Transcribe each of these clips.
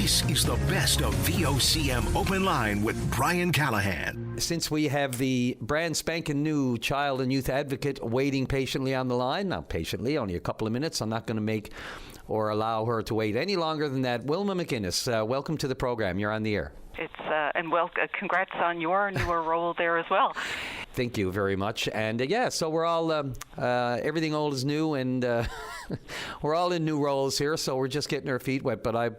This is the best of VOCM Open Line with Brian Callahan. Since we have the brand spanking new child and youth advocate waiting patiently on the line, not patiently, only a couple of minutes, I'm not going to make or allow her to wait any longer than that. Wilma McInnes, welcome to the program. You're on the air. Congrats on your newer role there as well. Thank you very much. And so we're all, everything old is new, and we're all in new roles here, so we're just getting our feet wet. But I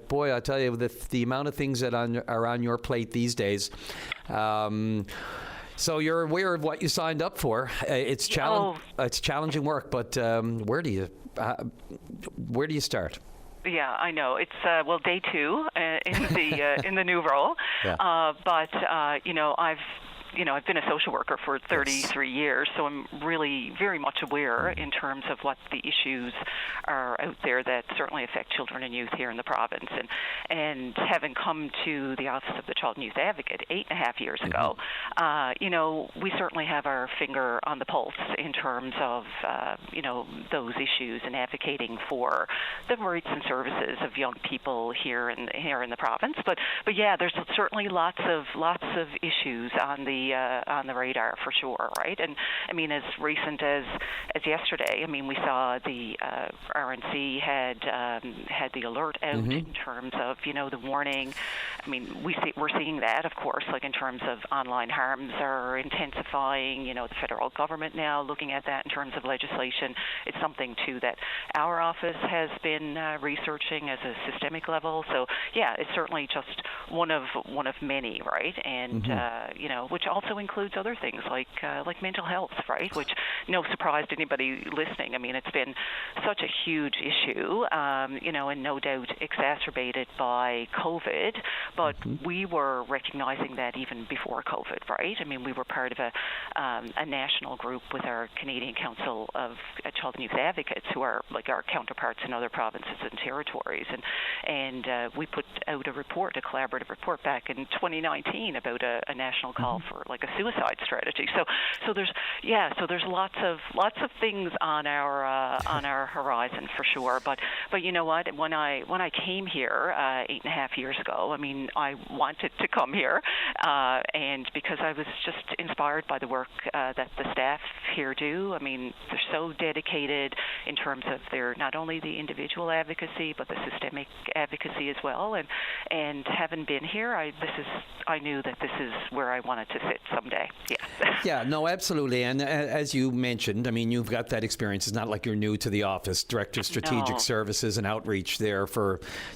tell you, the amount of things that are on your plate these days. So you're aware of what you signed up for. It's challenging work, but where do you start? Yeah, I know. It's day 2 in the new role. Yeah. But I've been a social worker for 33 years, so I'm really very much aware in terms of what the issues are out there that certainly affect children and youth here in the province. And having come to the Office of the Child and Youth Advocate 8.5 years ago, we certainly have our finger on the pulse in terms of, those issues and advocating for the rights and services of young people here in the province. But yeah, there's certainly lots of issues on the radar for sure, right? And I mean, as recent as yesterday, I mean, we saw the RNC had the alert out in terms of the warning. I mean, we're seeing that, of course, like in terms of online harms are intensifying. The federal government now looking at that in terms of legislation. It's something too that our office has been researching as a systemic level. So yeah, it's certainly just one of many, right? And which also includes other things like mental health, right? Which, no surprise to anybody listening. I mean, it's been such a huge issue, and no doubt exacerbated by COVID. But we were recognizing that even before COVID, right? I mean, we were part of a national group with our Canadian Council of Child and Youth Advocates, who are like our counterparts in other provinces and territories, and we put out a collaborative report back in 2019 about a national call for like a suicide strategy. So there's lots of things on our horizon for sure. But you know what? When I came here 8.5 years ago, I mean, I wanted to come here, and because I was just inspired by the work that the staff here do. I mean, they're so dedicated in terms of their not only the individual advocacy but the systemic advocacy as well. And having been here, I knew that this is where I wanted to sit someday. Yes. Yeah, no, absolutely. And as you mentioned, I mean, you've got that experience. It's not like you're new to the office. Director of Strategic Services and Outreach there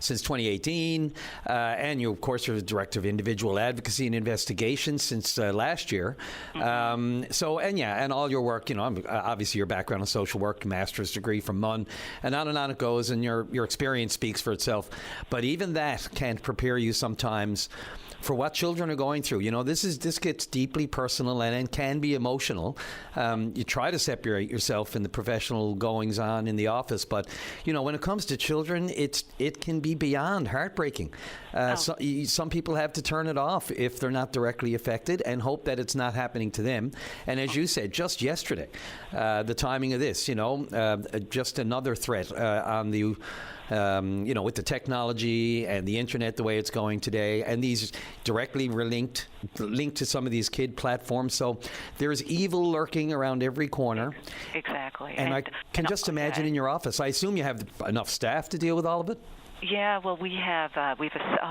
since 2018. And you, of course, are the Director of Individual Advocacy and Investigation since last year. And all your work, obviously your background in social work, master's degree from MUN, and on it goes, and your experience speaks for itself. But even that can't prepare you sometimes for what children are going through. This gets deeply personal and can be emotional. You try to separate yourself in the professional goings on in the office, but when it comes to children, it can be beyond heartbreaking. Some people have to turn it off if they're not directly affected and hope that it's not happening to them. And as you said, just yesterday, the timing of this, just another threat on the with the technology and the internet the way it's going today, and these directly linked to some of these kid platforms. So there's evil lurking around every corner. Exactly. And I can just imagine in your office, I assume you have enough staff to deal with all of it? Yeah, well, we have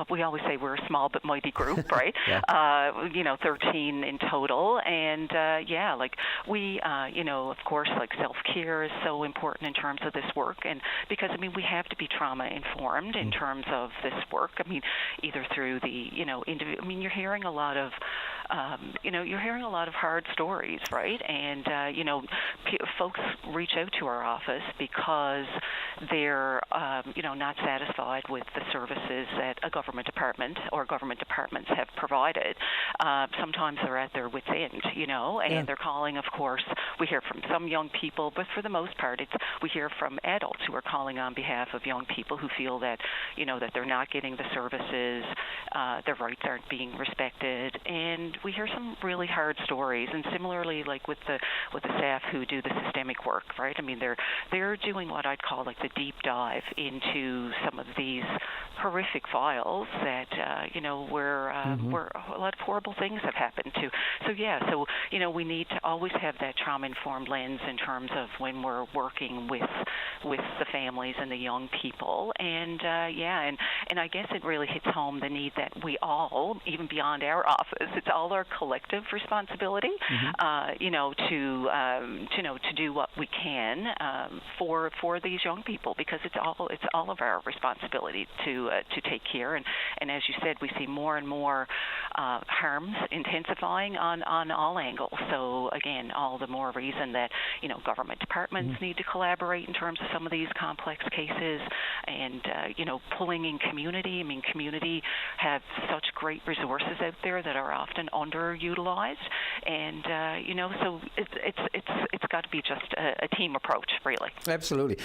we always say we're a small but mighty group, right? 13 in total, and we of course, like self-care is so important in terms of this work, and because I mean we have to be trauma informed in terms of this work. I mean, either through the you're hearing a lot of hard stories, right? And folks reach out to our office because they're not satisfied with the services that a government department or government departments have provided. Sometimes they're at their wits' end, and they're calling, of course, we hear from some young people, but for the most part, we hear from adults who are calling on behalf of young people who feel that, that they're not getting the services, their rights aren't being respected, and we hear some really hard stories. And similarly, like with the staff who do the systemic work, right? I mean, they're doing what I'd call like the deep dive into some of these horrific files that where a lot of horrible things have happened to. So we need to always have that trauma-informed lens in terms of when we're working with the families and the young people. And and I guess it really hits home the need that we all, even beyond our office, it's all our collective responsibility, to do what we can for these young people, because it's all of our responsibility to take care. And as you said, we see more and more harms intensifying on all angles. So again, all the more reason that government departments need to collaborate in terms of some of these complex cases, and pulling in community. I mean, community have such great resources out there that are often underutilized, and so it's got to be just a team approach, really. Absolutely.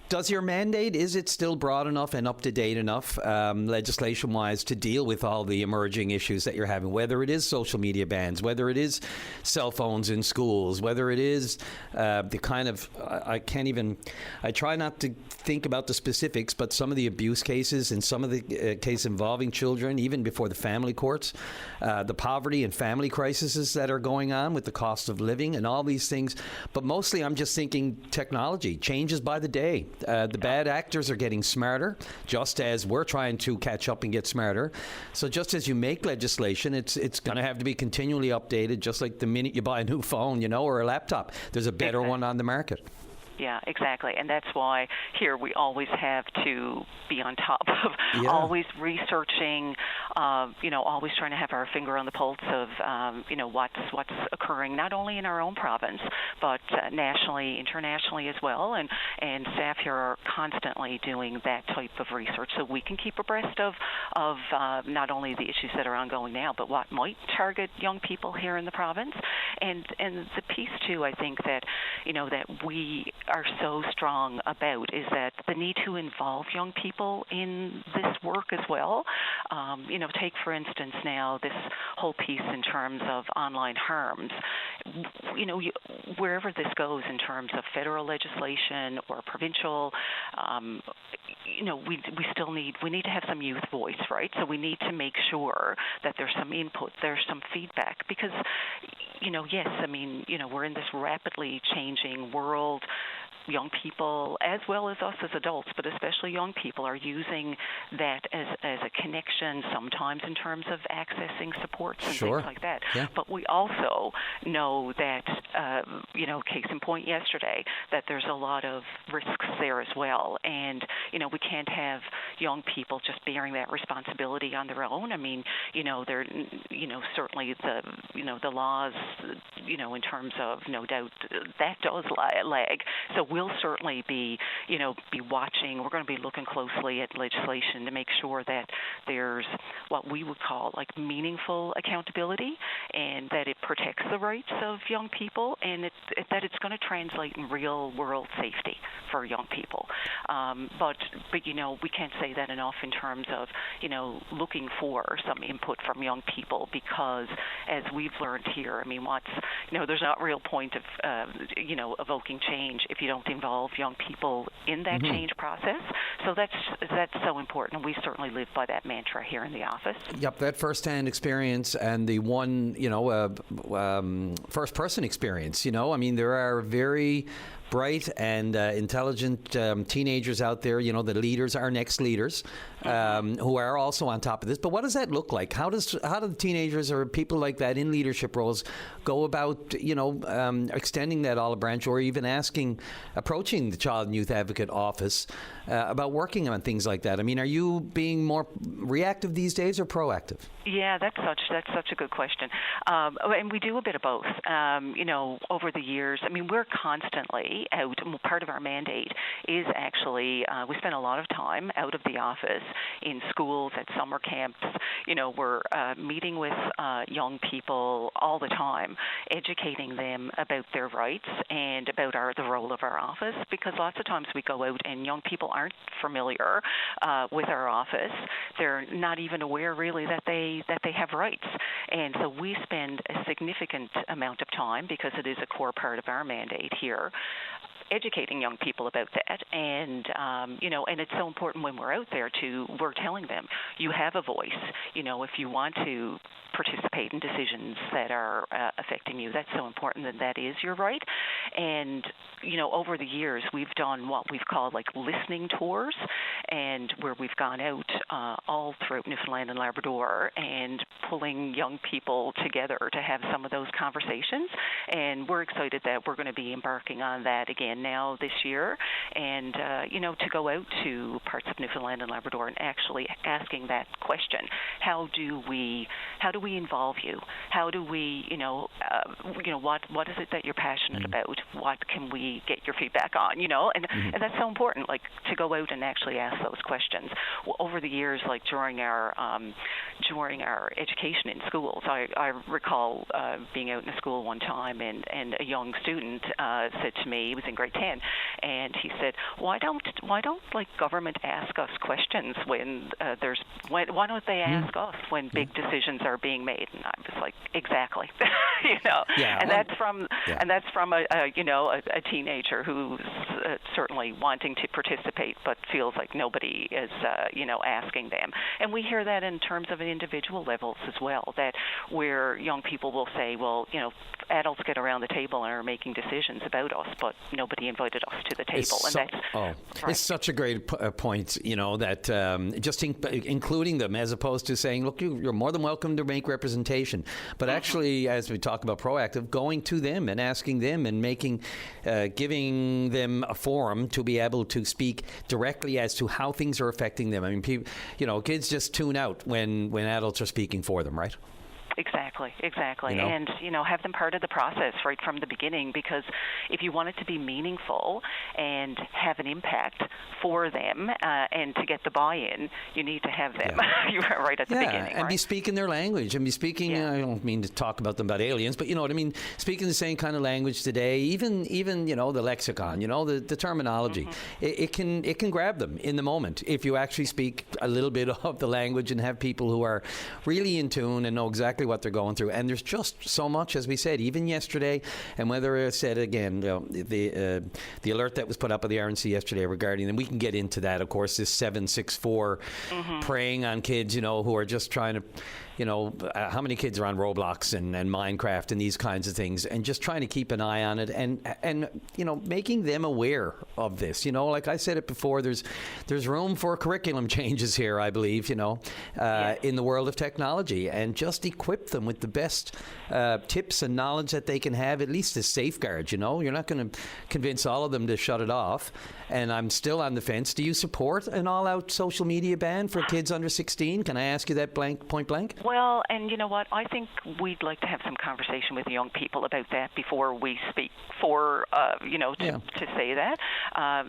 Does your mandate, is it still broad enough and up to date enough, legislation-wise, to deal with all the emerging issues that you're having? Whether it is social media bans, whether it is cell phones in schools, whether it is the kind of I try not to think about the specifics, but some of the abuse cases and some of the cases involving children, even before the family courts, the poverty and family crises that are going on with the cost of living and all these things. But mostly I'm just thinking technology changes by the day. The bad actors are getting smarter, just as we're trying to catch up and get smarter. So just as you make legislation, it's going to have to be continually updated, just like the minute you buy a new phone, or a laptop, there's a better one on the market. Yeah, exactly. And that's why here we always have to be on top of always researching, always trying to have our finger on the pulse of, what's occurring not only in our own province, but nationally, internationally as well. And staff here are constantly doing that type of research so we can keep abreast of not only the issues that are ongoing now, but what might target young people here in the province. And the piece, too, I think that, that we are so strong about is that the need to involve young people in this work as well. Take, for instance, now this whole piece in terms of online harms. Wherever this goes in terms of federal legislation or provincial, we still need to have some youth voice, right? So we need to make sure that there's some input, there's some feedback, because, yes, I mean, we're in this rapidly changing world. Young people, as well as us as adults, but especially young people, are using that as a connection sometimes in terms of accessing supports and things like that. Yeah. But we also know that, case in point yesterday, that there's a lot of risks there as well. And, we can't have young people just bearing that responsibility on their own. I mean, they're, certainly the laws, in terms of, no doubt, that does lag. So we'll certainly be watching. We're going to be looking closely at legislation to make sure that there's what we would call like meaningful accountability, and that it protects the rights of young people, and that it's going to translate in real world safety for young people. But we can't say that enough in terms of looking for some input from young people, because as we've learned here, I mean, there's not real point of evoking change if you don't involve young people in that change process. So that's so important, and we certainly live by that mantra here in the office. Yep, that first-hand experience and the one, first-person experience. I mean, there are very bright and intelligent teenagers out there, the leaders, our next leaders, who are also on top of this. But what does that look like? How do the teenagers or people like that in leadership roles go about, extending that olive branch, or even approaching the Child and Youth Advocate office about working on things like that? I mean, are you being more reactive these days or proactive? Yeah, that's such a good question. And we do a bit of both. Over the years, I mean, we're constantly out. Part of our mandate is actually we spend a lot of time out of the office in schools schools, at summer camps. We're meeting with young people all the time, educating them about their rights and about the role of our office, because lots of times we go out and young people aren't familiar with our office. They're not even aware really that they have rights. And so we spend a significant amount of time, because it is a core part of our mandate here, educating young people about that, and and it's so important when we're out there we're telling them, you have a voice. If you want to participate in decisions that are affecting you, that's so important, and that is your right. And over the years, we've done what we've called listening tours, and where we've gone out all throughout Newfoundland and Labrador and pulling young people together to have some of those conversations. And we're excited that we're going to be embarking on that again now this year, and to go out to parts of Newfoundland and Labrador and actually asking that question: how do we involve you? How do we what is it that you're passionate about? What can we get your feedback on? And that's so important, to go out and actually ask those questions. Well, over the years, during our education in schools, I recall being out in a school one time, and a young student said to me, he was in grade 10, and he said, why don't government ask us questions when why don't they ask us when big decisions are being made? And I was like, exactly. And that's from a teenager who's certainly wanting to participate, but feels like nobody is asking them. And we hear that in terms of individual levels as well, that where young people will say, well, adults get around the table and are making decisions about us, but nobody invited us to the table. Right. It's such a great point, that just including them, as opposed to saying, look, you're more than welcome to make representation, but actually, as we talk about proactive, going to them and asking them and giving them a forum to be able to speak directly as to how things are affecting them. I mean, kids just tune out when adults are speaking for them, right? Exactly. And, have them part of the process right from the beginning, because if you want it to be meaningful and have an impact for them and to get the buy-in, you need to have them right at the beginning. And be speaking their language, and be speaking, I don't mean to talk about them about aliens, but you know what I mean, speaking the same kind of language today, even the lexicon, the terminology, it can grab them in the moment if you actually speak a little bit of the language and have people who are really in tune and know exactly what they're going through. And there's just so much, as we said, even yesterday, and whether I said again, the alert that was put up by the RNC yesterday regarding, and we can get into that, of course, this 764 preying on kids, who are just trying to, how many kids are on Roblox and Minecraft and these kinds of things, and just trying to keep an eye on it and making them aware of this. Like I said it before, there's room for curriculum changes here, I believe, in the world of technology, and just equip them with the best tips and knowledge that they can have, at least as safeguards. You're not going to convince all of them to shut it off. And I'm still on the fence. Do you support an all-out social media ban for kids under 16? Can I ask you that point blank? Well, and you know what? I think we'd like to have some conversation with young people about that before we speak to say that.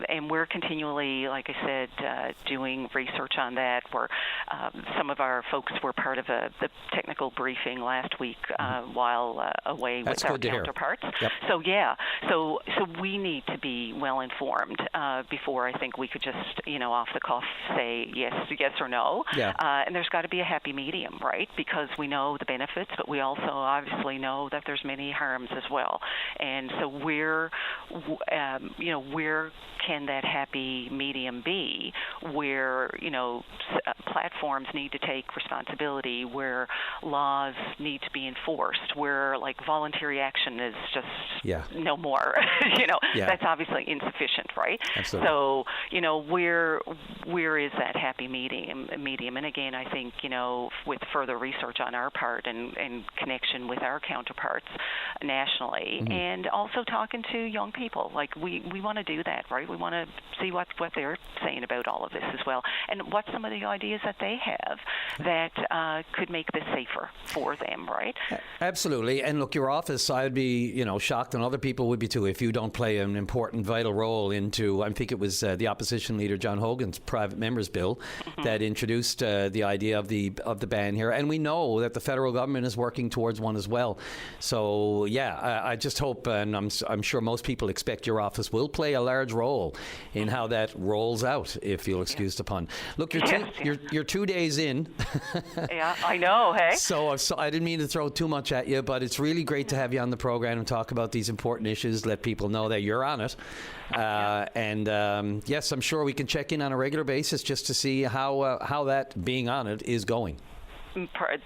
And we're continually, like I said, doing research on that. Some of our folks were part of the technical briefing last week while away with our counterparts. Yep. So we need to be well informed before I think we could just, off the cuff say yes or no. Yeah. And there's got to be a happy medium, right? Because we know the benefits, but we also obviously know that there's many harms as well. And so where can that happy medium be, where platforms need to take responsibility, where laws need to be enforced, where voluntary action is just no more. That's obviously insufficient, right? Absolutely. So where is that happy medium? And again, I think with further further research on our part and connection with our counterparts nationally, and also talking to young people. Like we want to do that, right? We want to see what they're saying about all of this as well, and what some of the ideas that they have that could make this safer for them, right? Absolutely. And look, your office, I'd be, shocked, and other people would be too, if you don't play an important, vital role into, I think it was the opposition leader John Hogan's private members bill that introduced the idea of the ban here. And we know that the federal government is working towards one as well. So, yeah, I just hope, and I'm sure most people expect your office will play a large role in how that rolls out, if you'll excuse the pun. Look, you're 2 days in. Yeah, I know, hey? So I didn't mean to throw too much at you, but it's really great to have you on the program and talk about these important issues, let people know that you're on it. Yes, I'm sure we can check in on a regular basis just to see how that being on it is going.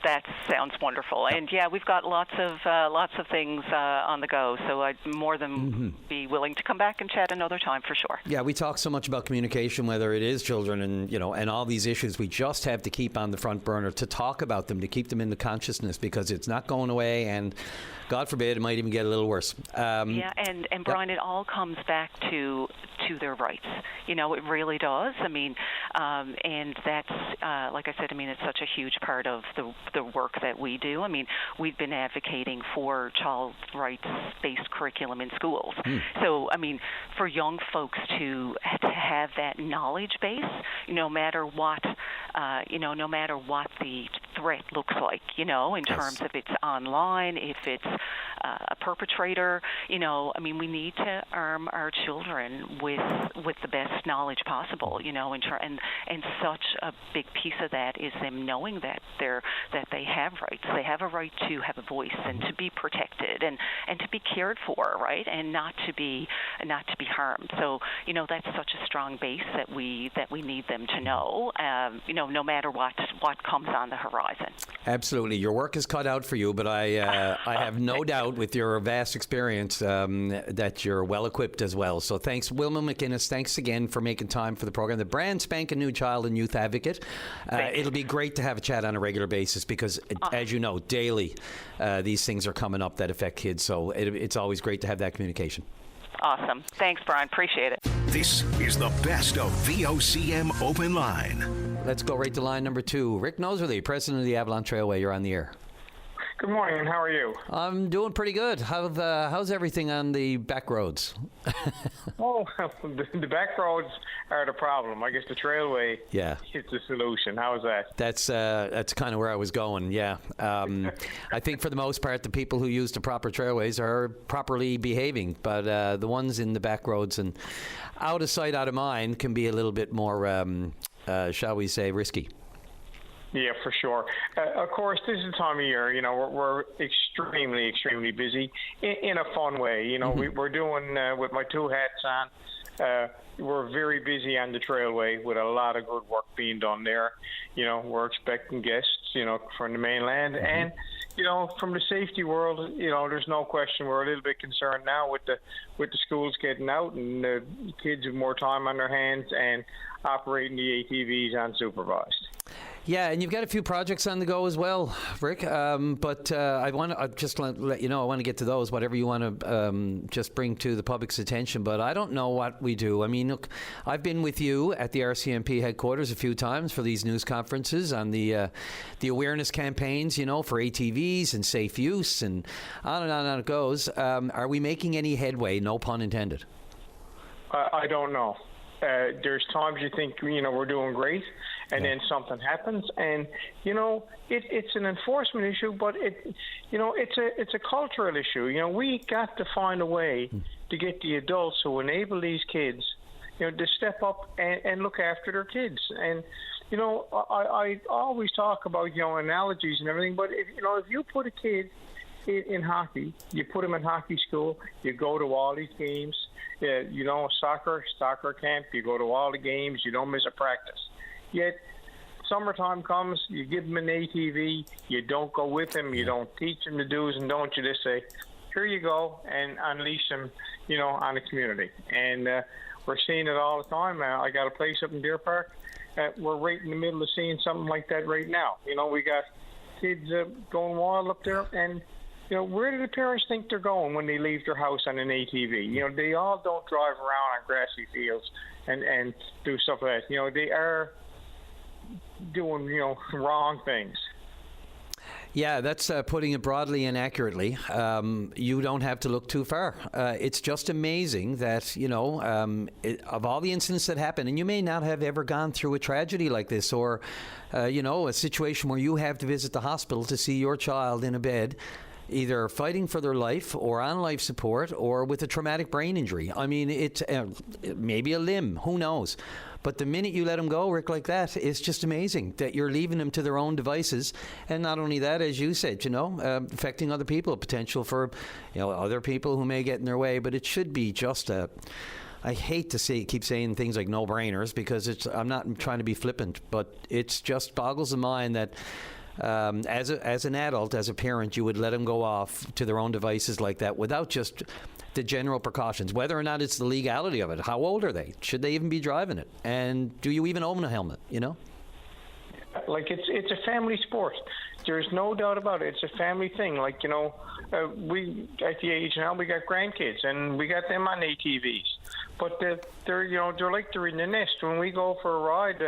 That sounds wonderful, and we've got lots of things on the go. So I'd more than be willing to come back and chat another time for sure. Yeah, we talk so much about communication, whether it is children and all these issues. We just have to keep on the front burner to talk about them, to keep them in the consciousness, because it's not going away, and God forbid it might even get a little worse. And Brian, it all comes back to their rights. It really does. I mean, and that's like I said. I mean, it's such a huge part of the work that we do. I mean, we've been advocating for child rights-based curriculum in schools. So, I mean, for young folks to have that knowledge base, no matter what, no matter what the threat looks like, in terms of it's online, if it's a perpetrator, I mean, we need to arm our children with the best knowledge possible, and such a big piece of that is them knowing that they have rights. They have a right to have a voice and to be protected and to be cared for, right, and not to be harmed. So, that's such a strong base that we need them to know, no matter what comes on the horizon. Absolutely, your work is cut out for you, but I have no doubt with your vast experience that you're well equipped as well. So thanks, Wilma McInnes. Thanks again for making time for the program. The brand spanking new child and youth advocate. It'll be great to have a chat on a regular basis because, as you know, daily these things are coming up that affect kids. So it's always great to have that communication. Awesome. Thanks, Brian. Appreciate it. This is the best of VOCM Open Line. Let's go right to line number 2. Rick Noserly, president of the Avalon Trailway. You're on the air. Good morning, and how are you? I'm doing pretty good. How's everything on the back roads? The back roads are the problem. I guess the trailway is the solution. How is that? That's kind of where I was going, yeah. I think for the most part, the people who use the proper trailways are properly behaving, but the ones in the back roads and out of sight, out of mind can be a little bit more, shall we say, risky. Yeah, for sure. Of course, this is the time of year, we're extremely, extremely busy in a fun way. We're doing, with my two hats on, we're very busy on the trailway with a lot of good work being done there. We're expecting guests, from the mainland. And, from the safety world, there's no question we're a little bit concerned now with the schools getting out and the kids with more time on their hands and operating the ATVs unsupervised. Yeah, and you've got a few projects on the go as well, Rick. But I want to just let you know, I want to get to those, whatever you want to just bring to the public's attention. But I don't know what we do. I mean, look, I've been with you at the RCMP headquarters a few times for these news conferences on the awareness campaigns, for ATVs and safe use and on and on and on it goes. Are we making any headway? No pun intended. I don't know. There's times you think, we're doing great, and then something happens, and it's an enforcement issue, but it's a cultural issue. We got to find a way to get the adults who enable these kids, to step up and look after their kids. And I always talk about analogies and everything, but if you put a kid in hockey, you put him in hockey school, you go to all these games. Soccer camp, you go to all the games, you don't miss a practice. Yet, summertime comes, you give him an ATV, you don't go with him, you don't teach him the do's and don'ts, you just say, here you go, and unleash him, on the community. And we're seeing it all the time. I got a place up in Deer Park. We're right in the middle of seeing something like that right now. We got kids going wild up there. And, where do the parents think they're going when they leave their house on an ATV? They all don't drive around on grassy fields and do stuff like that. They are doing, wrong things. Yeah, that's putting it broadly and accurately. You don't have to look too far. It's just amazing that, of all the incidents that happen, and you may not have ever gone through a tragedy like this or, a situation where you have to visit the hospital to see your child in a bed, either fighting for their life or on life support or with a traumatic brain injury. I mean, it maybe a limb, who knows? But the minute you let them go, Rick, like that, it's just amazing that you're leaving them to their own devices. And not only that, as you said, affecting other people, potential for, other people who may get in their way. But it should be just I hate to keep saying things like no-brainers because I'm not trying to be flippant, but it's just boggles the mind that as an adult, as a parent, you would let them go off to their own devices like that without just the general precautions, whether or not it's the legality of it. How old are they? Should they even be driving it? And do you even own a helmet, Like, it's a family sport. There's no doubt about it. It's a family thing. Like, we, at the age now, we got grandkids, and we got them on ATVs. But they're like they're in the nest. When we go for a ride,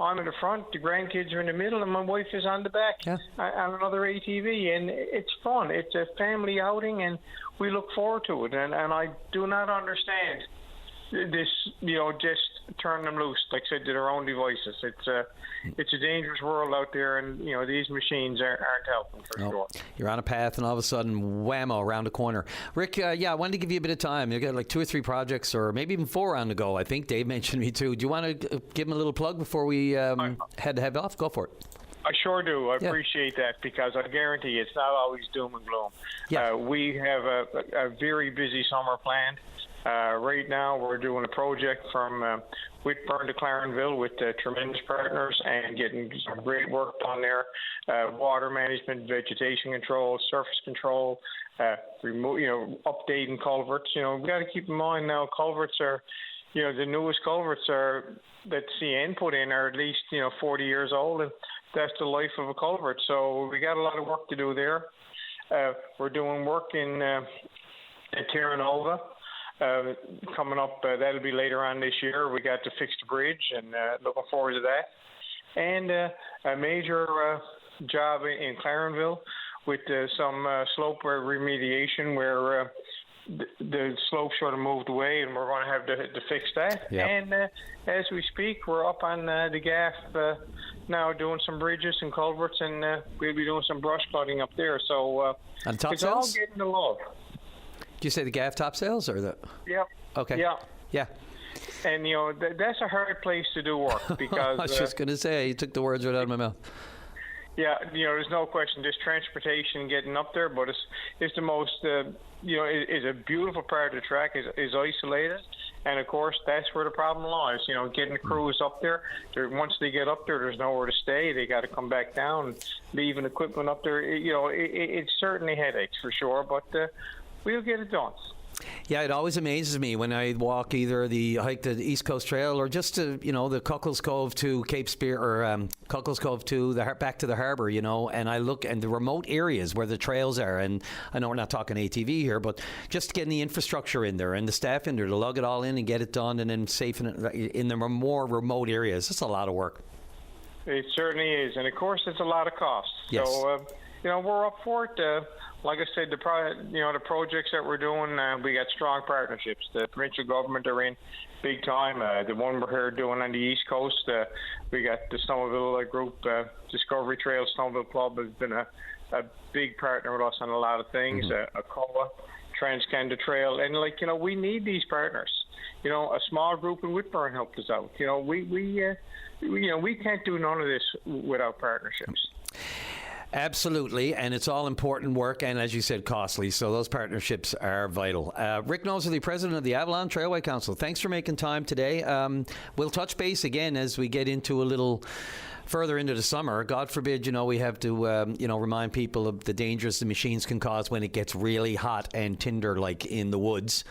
I'm in the front, the grandkids are in the middle, and my wife is on the back on another ATV. And it's fun. It's a family outing, and we look forward to it. And I do not understand this, just turn them loose, like I said, to their own devices. It's a dangerous world out there, and these machines aren't helping for sure. You're on a path, and all of a sudden, whammo, around a corner. Rick, I wanted to give you a bit of time. You've got like 2 or 3 projects, or maybe even 4 on the go. I think Dave mentioned me too. Do you want to give him a little plug before we head off? Go for it. I sure do. I appreciate that, because I guarantee it's not always doom and gloom. Yeah. We have a very busy summer planned. Right now, we're doing a project from Whitburn to Clarenville with tremendous partners and getting some great work done there. Water management, vegetation control, surface control, updating culverts. We've got to keep in mind now, culverts are, the newest culverts that CN put in are at least 40 years old, and that's the life of a culvert. So we got a lot of work to do there. We're doing work in at Terranova. Coming up, that'll be later on this year. We got to fix the bridge, and looking forward to that. And a major job in Clarenville with some slope remediation where the slope sort of moved away, and we're going to have to fix that. Yep. And as we speak, we're up on the gaff now doing some bridges and culverts, and we'll be doing some brush cutting up there. So it's all getting the love. Did you say the gaff topsails or the? Yeah. Okay. Yeah. And that's a hard place to do work because I was just going to say, you took the words right out of my mouth. Yeah, there's no question. Just transportation getting up there, but it's the most is a beautiful part of the track. is isolated, and of course that's where the problem lies. Getting the crews up there. Once they get up there, there's nowhere to stay. They got to come back down, leaving equipment up there. It's certainly headaches for sure, but we'll get it done. Yeah, it always amazes me when I walk either hike the East Coast Trail or just to, the Cuckles Cove to Cape Spear or Cuckles Cove to back to the harbour, and I look and the remote areas where the trails are, and I know we're not talking ATV here, but just getting the infrastructure in there and the staff in there to lug it all in and get it done and then safe in the more remote areas. It's a lot of work. It certainly is, and of course it's a lot of cost. Yes. So, we're up for it. Like I said, the projects that we're doing, we got strong partnerships. The provincial government are in big time. The one we're here doing on the East Coast, we got the Somerville group, Discovery Trail Somerville Club has been a big partner with us on a lot of things. ACOA, Trans-Canada Trail, and we need these partners. A small group in Whitburn helped us out. We can't do none of this without partnerships. Absolutely, and it's all important work and, as you said, costly, so those partnerships are vital. Rick Noser, president of the Avalon Trailway Council, thanks for making time today. We'll touch base again as we get into a little further into the summer. God forbid, we have to, remind people of the dangers the machines can cause when it gets really hot and tinder like in the woods,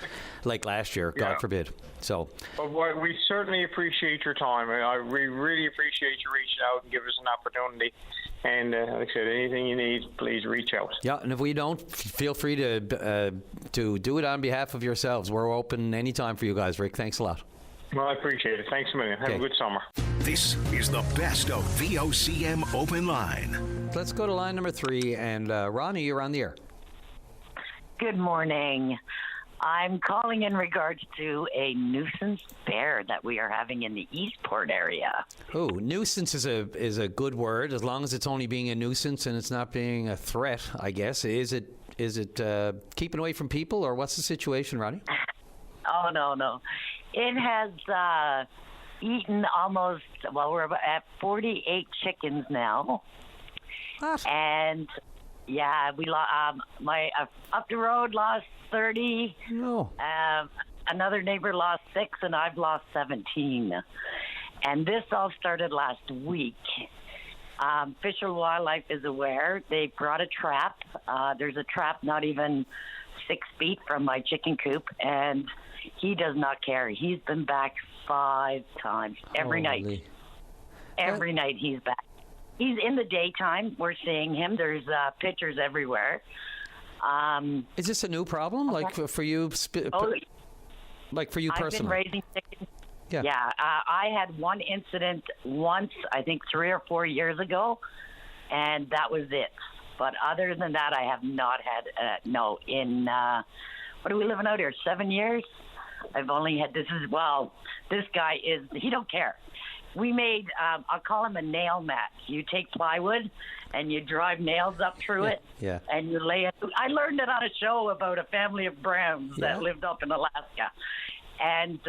like last year, God forbid. So, well, we certainly appreciate your time. We really appreciate you reaching out and giving us an opportunity. And like I said, anything you need, please reach out. Yeah, and if we don't, feel free to do it on behalf of yourselves. We're open anytime for you guys, Rick. Thanks a lot. Well, I appreciate it. Thanks a million. Have a good summer. This is the best of VOCM Open Line. Let's go to line number 3. And Ronnie, you're on the air. Good morning. I'm calling in regards to a nuisance bear that we are having in the Eastport area. Oh, nuisance is a good word, as long as it's only being a nuisance and it's not being a threat, I guess. Is it keeping away from people, or what's the situation, Ronnie? Oh, no. It has eaten almost, we're at 48 chickens now. What? And, yeah, we my up the road lost 30. No. Another neighbor lost 6, and I've lost 17. And this all started last week. Fish and Wildlife is aware. They brought a trap. There's a trap not even 6 feet from my chicken coop, and he does not care. He's been back 5 times every night. Every night he's back. He's in the daytime. We're seeing him. There's pictures everywhere. Is this a new problem, like for you? Like for you personally? I've been raising chickens. Yeah. I had one incident once, I think 3 or 4 years ago, and that was it. But other than that, I have not had in what are we living out here? 7 years. I've only had this guy he don't care. We made, I'll call him a nail mat. You take plywood and you drive nails up through it, and you lay it. I learned it on a show about a family of Browns that lived up in Alaska. And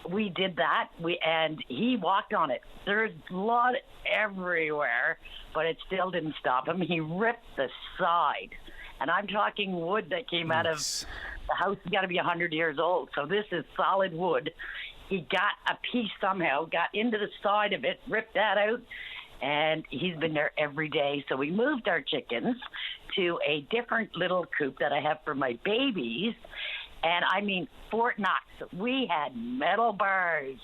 we did that, and he walked on it. There's blood everywhere, but it still didn't stop him. He ripped the side. And I'm talking wood that came out of the house. Has got to be 100 years old. So this is solid wood. He got a piece somehow, got into the side of it, ripped that out, and he's been there every day. So we moved our chickens to a different little coop that I have for my babies. And I mean, Fort Knox, we had metal bars,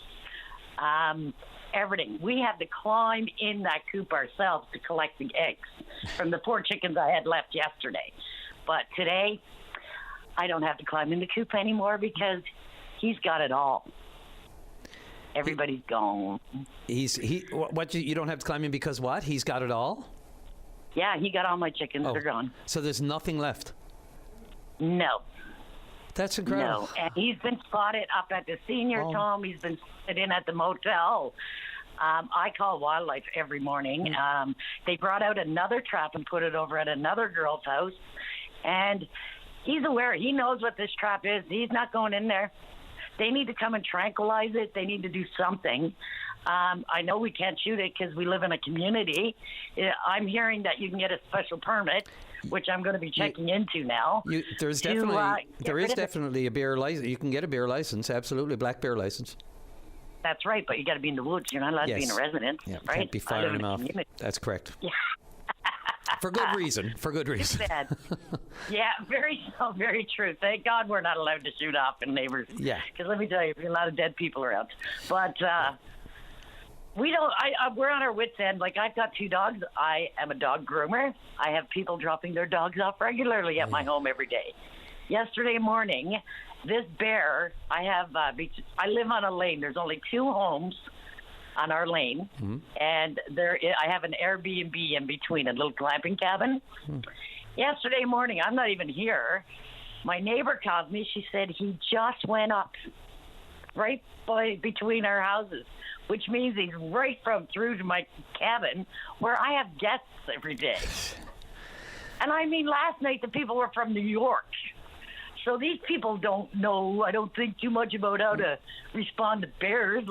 everything. We had to climb in that coop ourselves to collect the eggs from the 4 chickens I had left yesterday. But today, I don't have to climb in the coop anymore because he's got it all. Everybody's gone. You don't have to climb in because what? He's got it all? Yeah, he got all my chickens. They're gone. So there's nothing left? No. That's incredible. No, and he's been spotted up at the senior's home. He's been spotted in at the motel. I call wildlife every morning. They brought out another trap and put it over at another girl's house. And he's aware. He knows what this trap is. He's not going in there. They need to come and tranquilize it. They need to do something. I know we can't shoot it because we live in a community. I'm hearing that you can get a special permit, which I'm going to be checking into now. There is definitely a bear license. You can get a bear license, absolutely, black bear license. That's right, but you got to be in the woods. You're not allowed to be in a residence, right? Can't be firing them off. That's correct. Yeah. For good reason. Yeah, very true. Thank God we're not allowed to shoot off in neighbors. Yeah. Because let me tell you, there's a lot of dead people around. But we don't. We're on our wits' end. Like, I've got 2 dogs. I am a dog groomer. I have people dropping their dogs off regularly at my home every day. Yesterday morning, this bear. I live on a lane. There's only 2 homes on our lane, and I have an Airbnb in between, a little glamping cabin. Yesterday morning, I'm not even here. My neighbor called me. She said he just went up right between our houses, which means he's right through to my cabin where I have guests every day. And I mean, last night the people were from New York. So these people don't know, I don't think, too much about how to respond to bears.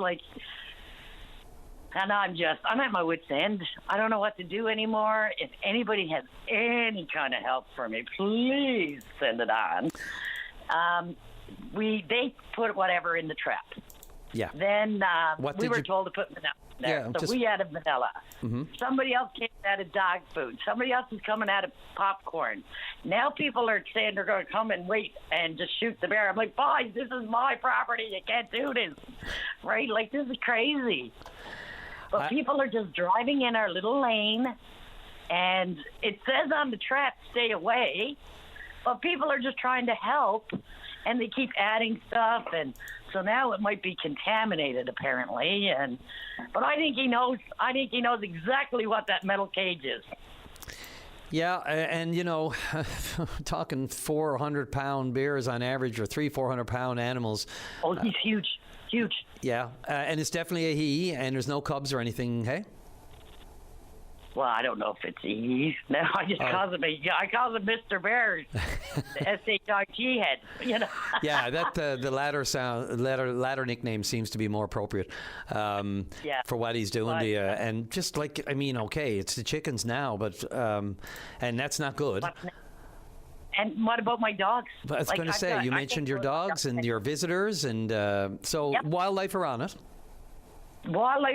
And I'm at my wit's end. I don't know what to do anymore. If anybody has any kind of help for me, please send it on. They put whatever in the trap. Yeah. Then we were told to put vanilla in there. So we added vanilla. Somebody else came and added dog food. Somebody else is coming out of popcorn. Now people are saying they're going to come and wait and just shoot the bear. I'm like, boys, this is my property. You can't do this. Right? Like, this is crazy. But people are just driving in our little lane, and it says on the trap, stay away, but people are just trying to help, and they keep adding stuff, and so now it might be contaminated, apparently. But I think he knows. I think he knows exactly what that metal cage is. Yeah, and talking 400-pound bears on average, or 400-pound animals. Oh, he's huge. Huge. Yeah, and it's definitely a he, and there's no cubs or anything, hey? Well, I don't know if it's he. No, I just call him Mr. Bear, the S-H-I-G head, Yeah, that the latter nickname seems to be more appropriate for what he's doing to you. And just like, okay, it's the chickens now, but and that's not good. And what about my dogs? I was going to say, you mentioned your dogs and your visitors, and wildlife are on it. Well,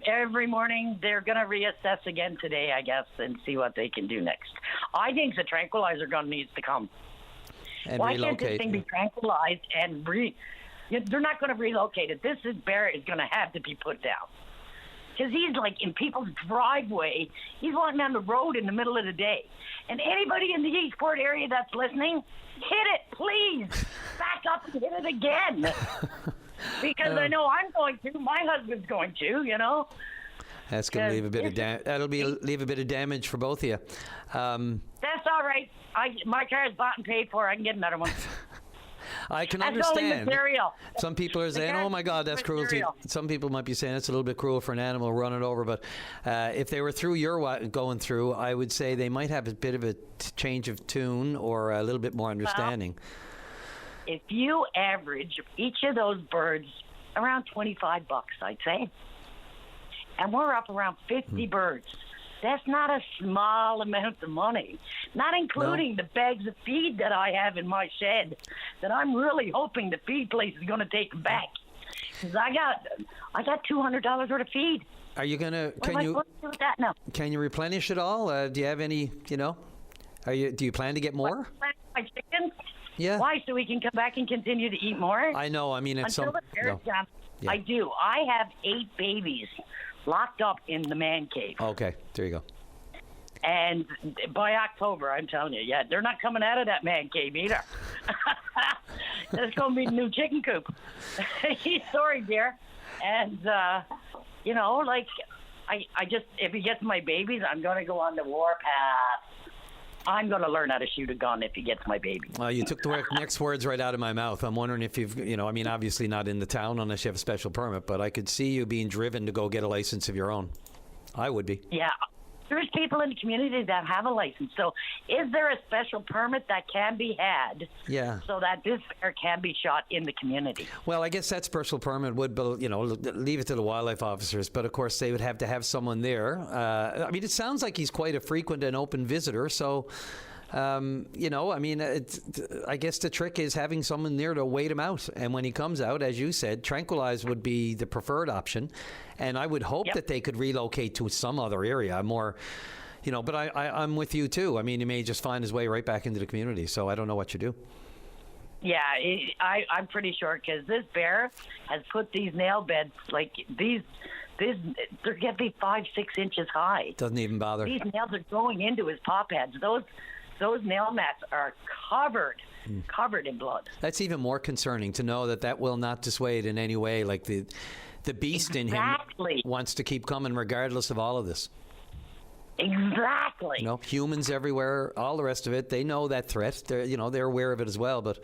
every morning they're going to reassess again today, I guess, and see what they can do next. I think the tranquilizer gun needs to come. And why relocate. can't this thing be tranquilized and they're not going to relocate it. This bear is going to have to be put down. Because he's like in people's driveway. He's walking down the road in the middle of the day. And anybody in the Eastport area that's listening, hit it, please. Back up and hit it again. Because I know I'm going to. My husband's going to, That's going to leave a bit of leave a bit of damage for both of you. That's all right. My car is bought and paid for. I can get another one. I can That's understand. only material. Some people are saying, "Oh my God, that's cruelty." Some people might be saying it's a little bit cruel for an animal to run it over. But if they were through going through, I would say they might have a bit of a change of tune or a little bit more understanding. If you average each of those birds around $25, I'd say, and we're up around 50 birds, that's not a small amount of money, not including the bags of feed that I have in my shed that I'm really hoping the feed place is going to take back. Because I got $200 worth of feed. Are you going to, can you do with that now? Can you replenish it all? Do you have any, do you plan to get more? My chickens? Yeah. Why? So we can come back and continue to eat more? I know. It's Until the bears jump. Yeah. I do. I have 8 babies locked up in the man cave. Okay. There you go. And by October, I'm telling you, they're not coming out of that man cave either. That's going to be the new chicken coop. Sorry, dear. And, I just, if he gets my babies, I'm going to go on the warpath. I'm going to learn how to shoot a gun if he gets my baby. You took the next words right out of my mouth. I'm wondering if you've, obviously not in the town unless you have a special permit, but I could see you being driven to go get a license of your own. I would be. Yeah. There's people in the community that have a license. So is there a special permit that can be had so that this bear can be shot in the community? Well, I guess that special permit would, leave it to the wildlife officers. But, of course, they would have to have someone there. It sounds like he's quite a frequent and open visitor. So, I guess the trick is having someone there to wait him out. And when he comes out, as you said, tranquilize would be the preferred option. And I would hope that they could relocate to some other area more, but I'm with you too. He may just find his way right back into the community. So I don't know what you do. Yeah, I'm pretty sure because this bear has put these nail beds, like they're going to be 5-6 inches high. Doesn't even bother. These nails are going into his paw pads. Those nail mats are covered in blood. That's even more concerning to know that will not dissuade in any way. Like the beast in him wants to keep coming regardless of all of this. Exactly. Humans everywhere, all the rest of it. They know that threat. They're aware of it as well. But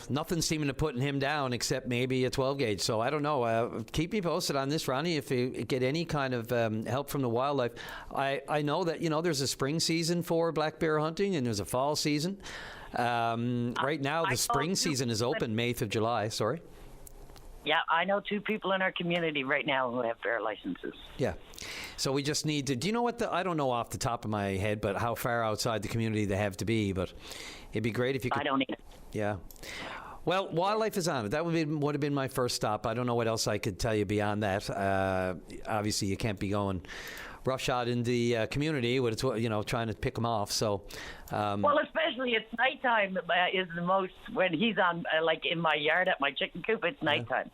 nothing's seeming to putting him down except maybe a 12 gauge. So I don't know. Keep me posted on this, Ronnie. If you get any kind of help from the wildlife, I know that there's a spring season for black bear hunting and there's a fall season. Right now, the spring season is open May through July. Sorry. Yeah, I know 2 people in our community right now who have bear licenses. Yeah. So we just need to, do you know what I don't know off the top of my head, but how far outside the community they have to be, but it'd be great if you could. I don't either. Yeah. Well, wildlife is on it. That would have been my first stop. I don't know what else I could tell you beyond that. Obviously, you can't be going roughshod in the community with trying to pick them off. So, well, especially it's nighttime is the most when he's on like in my yard at my chicken coop. It's nighttime.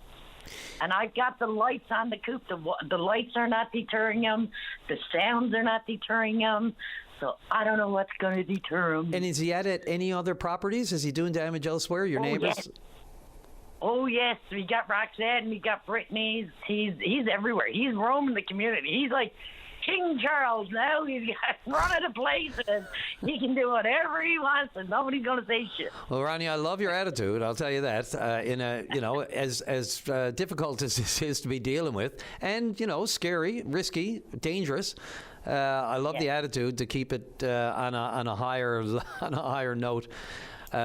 And I've got the lights on the coupe. The lights are not deterring them. The sounds are not deterring them. So I don't know what's going to deter him. And is he at any other properties? Is he doing damage elsewhere? Your neighbors? Yes. Oh, yes. We got Roxanne and we got Brittany. He's everywhere. He's roaming the community. He's like King Charles now. He's got run of the place and he can do whatever he wants and nobody's going to say shit. Well, Ronnie, I love your attitude. I'll tell you that. As difficult as this is to be dealing with, and scary, risky, dangerous. I love the attitude to keep it on a higher note.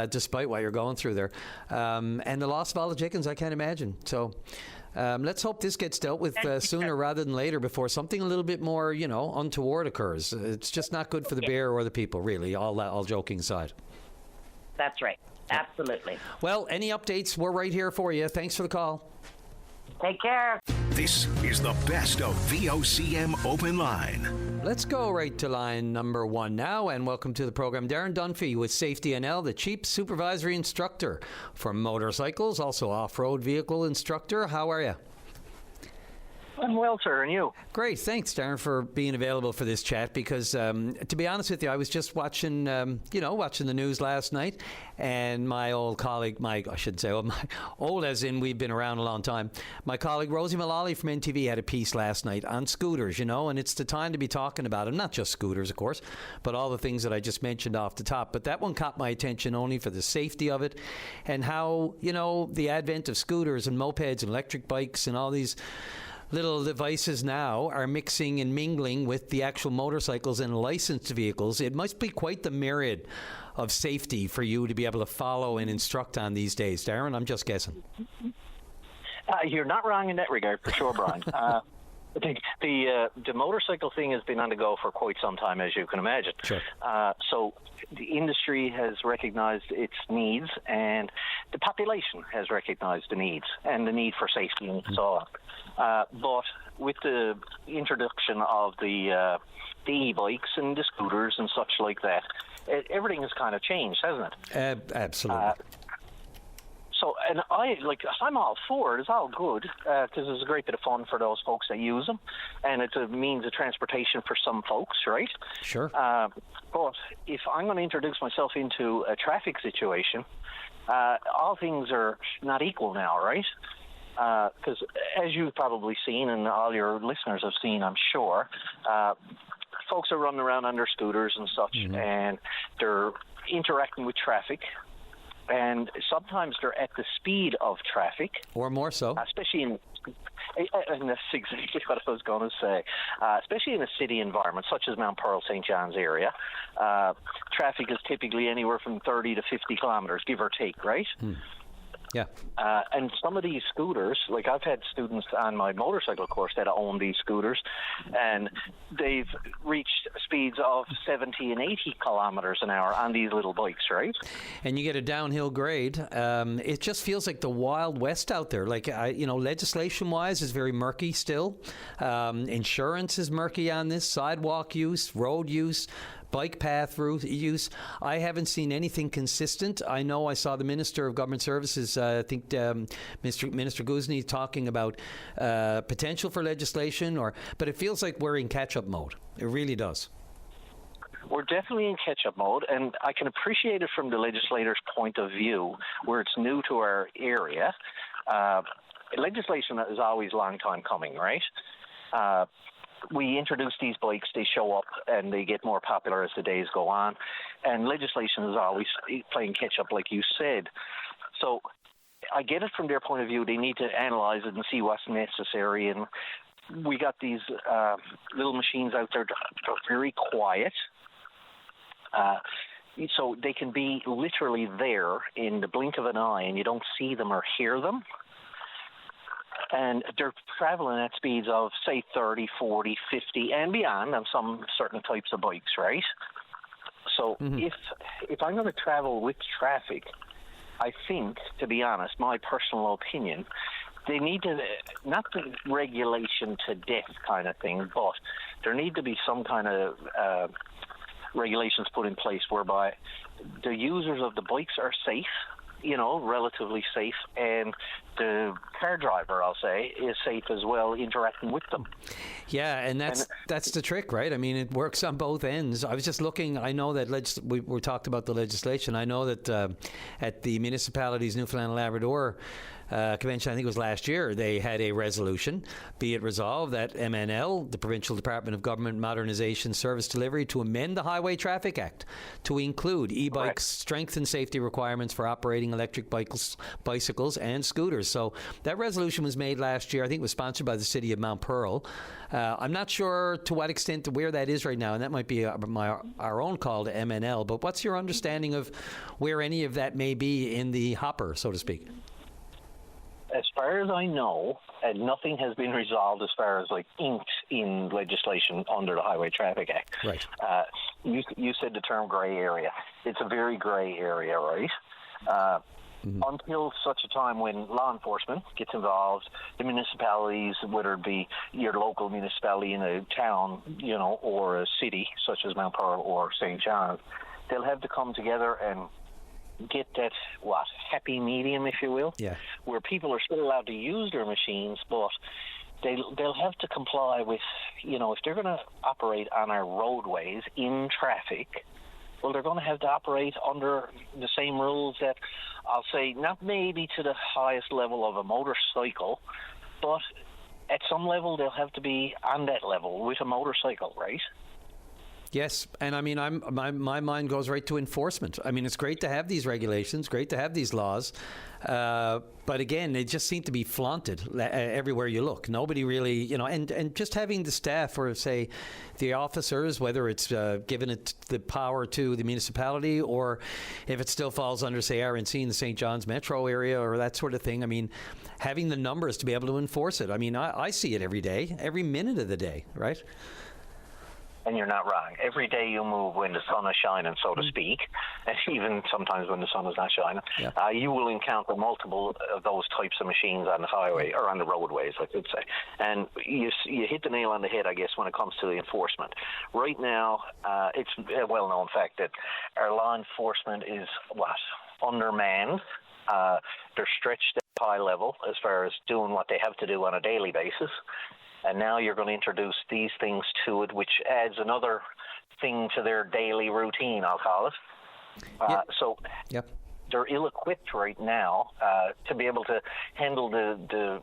Despite what you're going through there. And the loss of all the chickens, I can't imagine. So let's hope this gets dealt with sooner rather than later before something a little bit more, untoward occurs. It's just not good for the bear or the people, really, all joking aside. That's right. Absolutely. Well, any updates, we're right here for you. Thanks for the call. Take care. This is the best of VOCM Open Line. Let's go right to line number 1 now, and welcome to the program, Darren Dunphy with Safety NL, the Chief Supervisory Instructor for motorcycles, also off-road vehicle instructor. How are you? I'm well, sir, and you? Great. Thanks, Darren, for being available for this chat, because to be honest with you, I was just watching the news last night, and my old colleague, my old as in we've been around a long time, my colleague Rosie Mullally from NTV had a piece last night on scooters, and it's the time to be talking about them, not just scooters, of course, but all the things that I just mentioned off the top. But that one caught my attention only for the safety of it and how, the advent of scooters and mopeds and electric bikes and all these little devices now are mixing and mingling with the actual motorcycles and licensed vehicles. It must be quite the myriad of safety for you to be able to follow and instruct on these days, Darren. I'm just guessing. You're not wrong in that regard, for sure, Brian. I think the motorcycle thing has been on the go for quite some time, as you can imagine. Sure. So the industry has recognized its needs, and the population has recognized the needs and the need for safety and so on. But with the introduction of the e-bikes and the scooters and such like that, everything has kind of changed, hasn't it? Absolutely. So, and I'm all for it. It's all good because it's a great bit of fun for those folks that use them, and it's a means of transportation for some folks, right? Sure. But if I'm going to introduce myself into a traffic situation, all things are not equal now, right? Because as you've probably seen, and all your listeners have seen, I'm sure, folks are running around on their scooters and such, and they're interacting with traffic. And sometimes they're at the speed of traffic. Or more so. Especially in, and that's exactly what I was going to say, especially in a city environment such as Mount Pearl, St. John's area. Traffic is typically anywhere from 30 to 50 kilometers, give or take, right? Yeah. And some of these scooters, like I've had students on my motorcycle course that own these scooters, and they've reached speeds of 70 and 80 kilometers an hour on these little bikes, right? And you get a downhill grade. It just feels like the Wild West out there. Like, legislation-wise is very murky still. Insurance is murky on this. Sidewalk use, road use, bike path route use. I haven't seen anything consistent. I know I saw the Minister of Government Services, I think Minister Guzny, talking about potential for legislation, but it feels like we're in catch-up mode. It really does. We're definitely in catch-up mode, and I can appreciate it from the legislator's point of view, where it's new to our area. Legislation is always a long time coming, right? We introduce these bikes, they show up, and they get more popular as the days go on. And legislation is always playing catch-up, like you said. So I get it from their point of view. They need to analyze it and see what's necessary. And we got these little machines out there that are very quiet. So they can be literally there in the blink of an eye, and you don't see them or hear them. And they're traveling at speeds of, say, 30, 40, 50, and beyond on some certain types of bikes, right? So if I'm going to travel with traffic, I think, to be honest, my personal opinion, they need to, not the regulation to death kind of thing, but there need to be some kind of regulations put in place whereby the users of the bikes are safe, relatively safe, and the car driver, I'll say, is safe as well interacting with them. Yeah, and that's the trick, right? I mean, it works on both ends. I was just looking. I know that we talked about the legislation. I know that at the municipalities Newfoundland and Labrador convention, I think it was last year, they had a resolution, be it resolved that MNL, the Provincial Department of Government Modernization Service Delivery, to amend the Highway Traffic Act to include e-bikes, strengthen safety requirements for operating electric bicycles and scooters. So that resolution was made last year. I think it was sponsored by the City of Mount Pearl. I'm not sure to what extent where that is right now, and that might be our own call to MNL, but what's your understanding of where any of that may be in the hopper, so to speak? As far as I know, nothing has been resolved as far as like inked in legislation under the Highway Traffic Act. Right. You said the term grey area. It's a very grey area, right? Until such a time when law enforcement gets involved, the municipalities, whether it be your local municipality in a town, or a city such as Mount Pearl or St. John's, they'll have to come together and get that happy medium, if you will, where people are still allowed to use their machines, but they'll have to comply with, if they're going to operate on our roadways in traffic, well, they're going to have to operate under the same rules that, I'll say, not maybe to the highest level of a motorcycle, but at some level they'll have to be on that level with a motorcycle, right? Yes, and I mean, my mind goes right to enforcement. I mean, it's great to have these regulations, great to have these laws, but again, they just seem to be flaunted everywhere you look. Nobody really, and just having the staff or, say, the officers, whether it's given it the power to the municipality or if it still falls under, say, RNC in the St. John's metro area or that sort of thing, I mean, having the numbers to be able to enforce it. I mean, I see it every day, every minute of the day, right? And you're not wrong. Every day you move when the sun is shining, so to speak, and even sometimes when the sun is not shining, you will encounter multiple of those types of machines on the highway, or on the roadways, I should say. And you hit the nail on the head, I guess, when it comes to the enforcement. Right now, it's a well-known fact that our law enforcement is, undermanned. They're stretched at a high level as far as doing what they have to do on a daily basis. And now you're going to introduce these things to it, which adds another thing to their daily routine, I'll call it. So they're ill-equipped right now to be able to handle the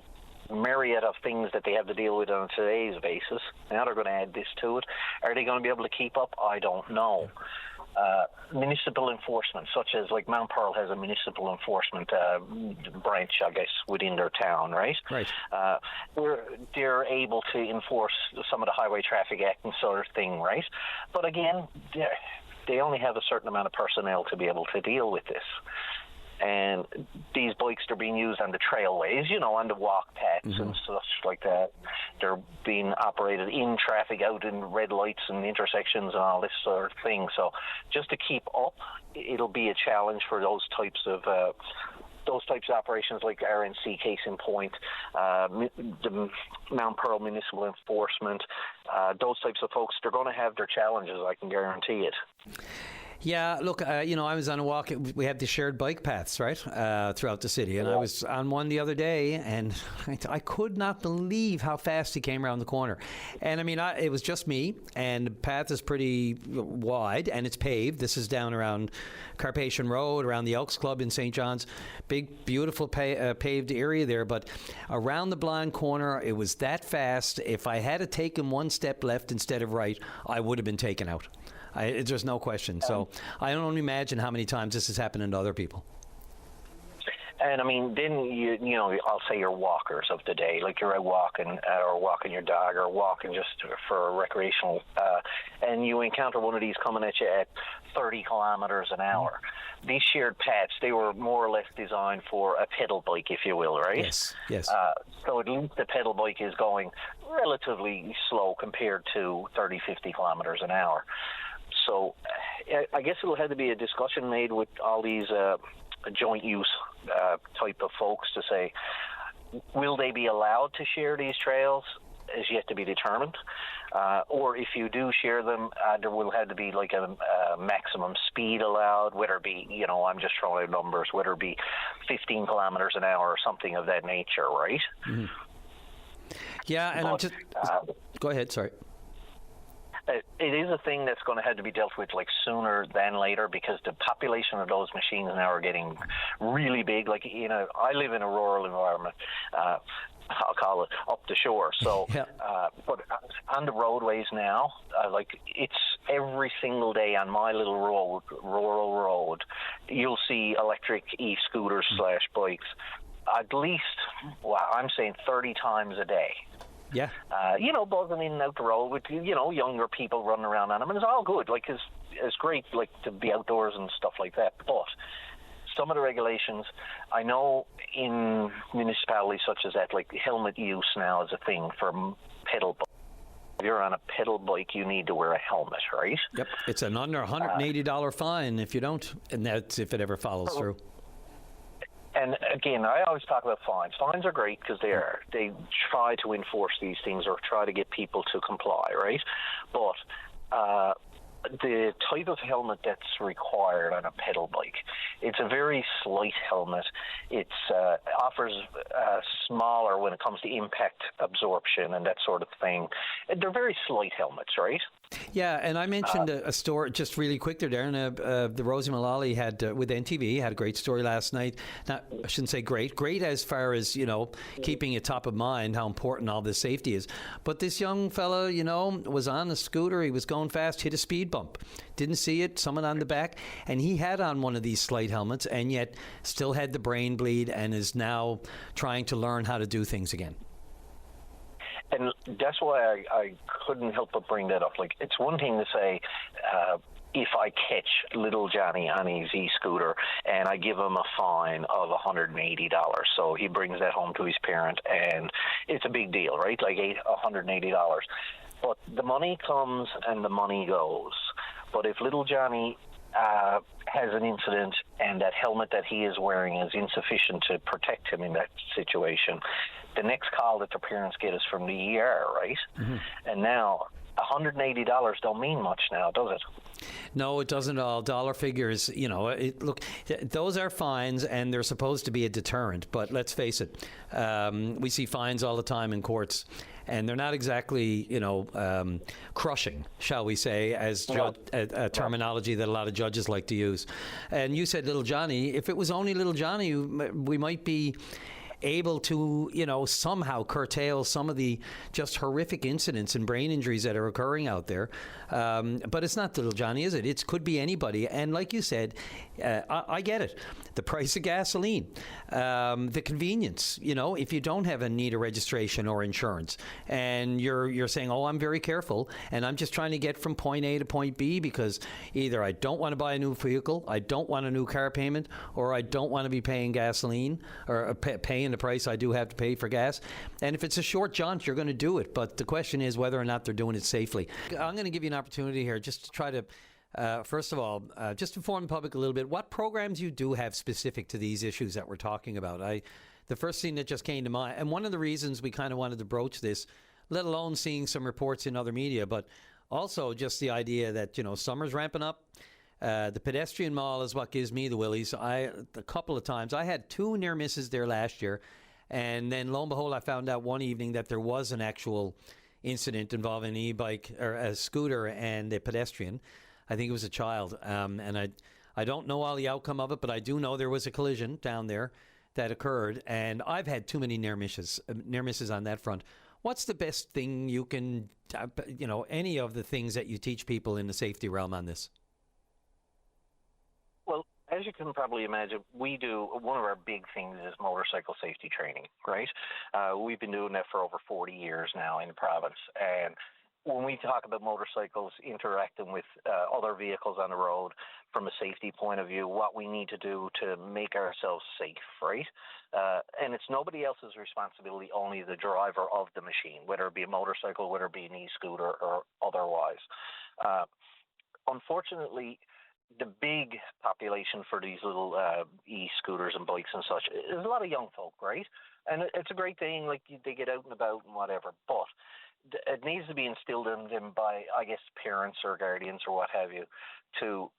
myriad of things that they have to deal with on today's basis. Now they're going to add this to it. Are they going to be able to keep up? I don't know. Municipal enforcement, such as like Mount Pearl has a municipal enforcement branch, I guess, within their town, right? Right. Where they're able to enforce some of the Highway Traffic Act and sort of thing, right? But again, they only have a certain amount of personnel to be able to deal with this. And these bikes are being used on the trailways, on the walk paths and such like that. They're being operated in traffic, out in red lights and intersections and all this sort of thing. So just to keep up, it'll be a challenge for those types of operations, like RNC, case in point, the Mount Pearl Municipal Enforcement, those types of folks. They're going to have their challenges, I can guarantee it. Yeah, look, I was on a walk. We have the shared bike paths, right, throughout the city. And I was on one the other day, and I could not believe how fast he came around the corner. And, I mean, it was just me, and the path is pretty wide, and it's paved. This is down around Carpathian Road, around the Elks Club in St. John's. Big, beautiful paved area there. But around the blind corner, it was that fast. If I had taken one step left instead of right, I would have been taken out. There's no question. So I don't imagine how many times this has happened to other people. And I mean, then I'll say your walkers of the day, like you're out walking or walking your dog or walking just for recreational, and you encounter one of these coming at you at 30 kilometers an hour. These shared paths, they were more or less designed for a pedal bike, if you will, right? Yes. So at least the pedal bike is going relatively slow compared to 30, 50 kilometers an hour. So I guess it'll have to be a discussion made with all these joint use type of folks to say, will they be allowed to share these trails is yet to be determined. Or if you do share them, there will have to be like a maximum speed allowed, whether it be, I'm just throwing out numbers, whether it be 15 kilometers an hour or something of that nature, right? Mm-hmm. Yeah, and I'm just... Go ahead, sorry. It is a thing that's going to have to be dealt with like sooner than later, because the population of those machines now are getting really big. Like, I live in a rural environment. I'll call it up the shore. So, yeah. But on the roadways now, it's every single day on my little rural road, you'll see electric e-scooters / bikes at least, I'm saying 30 times a day. Yeah. Buzzing in and out the road with, younger people running around on them, and it's all good. Like, it's great, like, to be outdoors and stuff like that. But some of the regulations, I know in municipalities such as that, like, helmet use now is a thing for pedal bikes. If you're on a pedal bike, you need to wear a helmet, right? Yep. It's an under $180 fine if you don't, and that's if it ever follows through. And again, I always talk about fines. Fines are great because they try to enforce these things or try to get people to comply, right? But the type of helmet that's required on a pedal bike, it's a very slight helmet. It offers smaller when it comes to impact absorption and that sort of thing. They're very slight helmets, right? Yeah, and I mentioned a story just really quick there, Darren. The Rosie Mullally had with NTV had a great story last night. Not, I shouldn't say great as far as keeping it top of mind how important all this safety is. But this young fella, was on a scooter. He was going fast, hit a speed bump, didn't see it. Someone on the back, and he had on one of these slight helmets, and yet still had the brain bleed, and is now trying to learn how to do things again. And that's why I couldn't help but bring that up. Like, it's one thing to say, if I catch little Johnny on his e-scooter and I give him a fine of $180, so he brings that home to his parent, and it's a big deal, right? Like $180. But the money comes and the money goes. But if little Johnny has an incident and that helmet that he is wearing is insufficient to protect him in that situation, the next call that the parents get is from the ER, right? Mm-hmm. And now $180 don't mean much now, does it? No, it doesn't at all. Dollar figures, look, those are fines, and they're supposed to be a deterrent. But let's face it, we see fines all the time in courts, and they're not exactly, crushing, shall we say, as a terminology that a lot of judges like to use. And you said little Johnny. If it was only little Johnny, we might be able to, somehow curtail some of the just horrific incidents and brain injuries that are occurring out there. But it's not little Johnny, is it? It could be anybody. And like you said, I get it. The price of gasoline, the convenience, if you don't have a need of registration or insurance, and you're saying, oh, I'm very careful, and I'm just trying to get from point A to point B because either I don't want to buy a new vehicle, I don't want a new car payment, or I don't want to be paying gasoline or paying the price I do have to pay for gas. And if it's a short jaunt, you're going to do it. But the question is whether or not they're doing it safely. I'm going to give you an opportunity here just to try to, first of all, just inform the public a little bit what programs you do have specific to these issues that we're talking about. The first thing that just came to mind, and one of the reasons we kind of wanted to broach this, let alone seeing some reports in other media, but also just the idea that, summer's ramping up. The pedestrian mall is what gives me the willies. A couple of times, I had 2 near misses there last year, and then lo and behold, I found out one evening that there was an actual incident involving an e-bike or a scooter and a pedestrian. I think it was a child, and I don't know all the outcome of it, but I do know there was a collision down there that occurred, and I've had too many near misses on that front. What's the best thing you can, any of the things that you teach people in the safety realm on this? As you can probably imagine, we do, one of our big things is motorcycle safety training, right? We've been doing that for over 40 years now in the province. And when we talk about motorcycles interacting with other vehicles on the road from a safety point of view, what we need to do to make ourselves safe, right? And it's nobody else's responsibility, only the driver of the machine, whether it be a motorcycle, whether it be an e-scooter or otherwise. Unfortunately, the big population for these little e-scooters and bikes and such is a lot of young folk, right? And it's a great thing, like they get out and about and whatever. But it needs to be instilled in them by, I guess, parents or guardians or what have you, to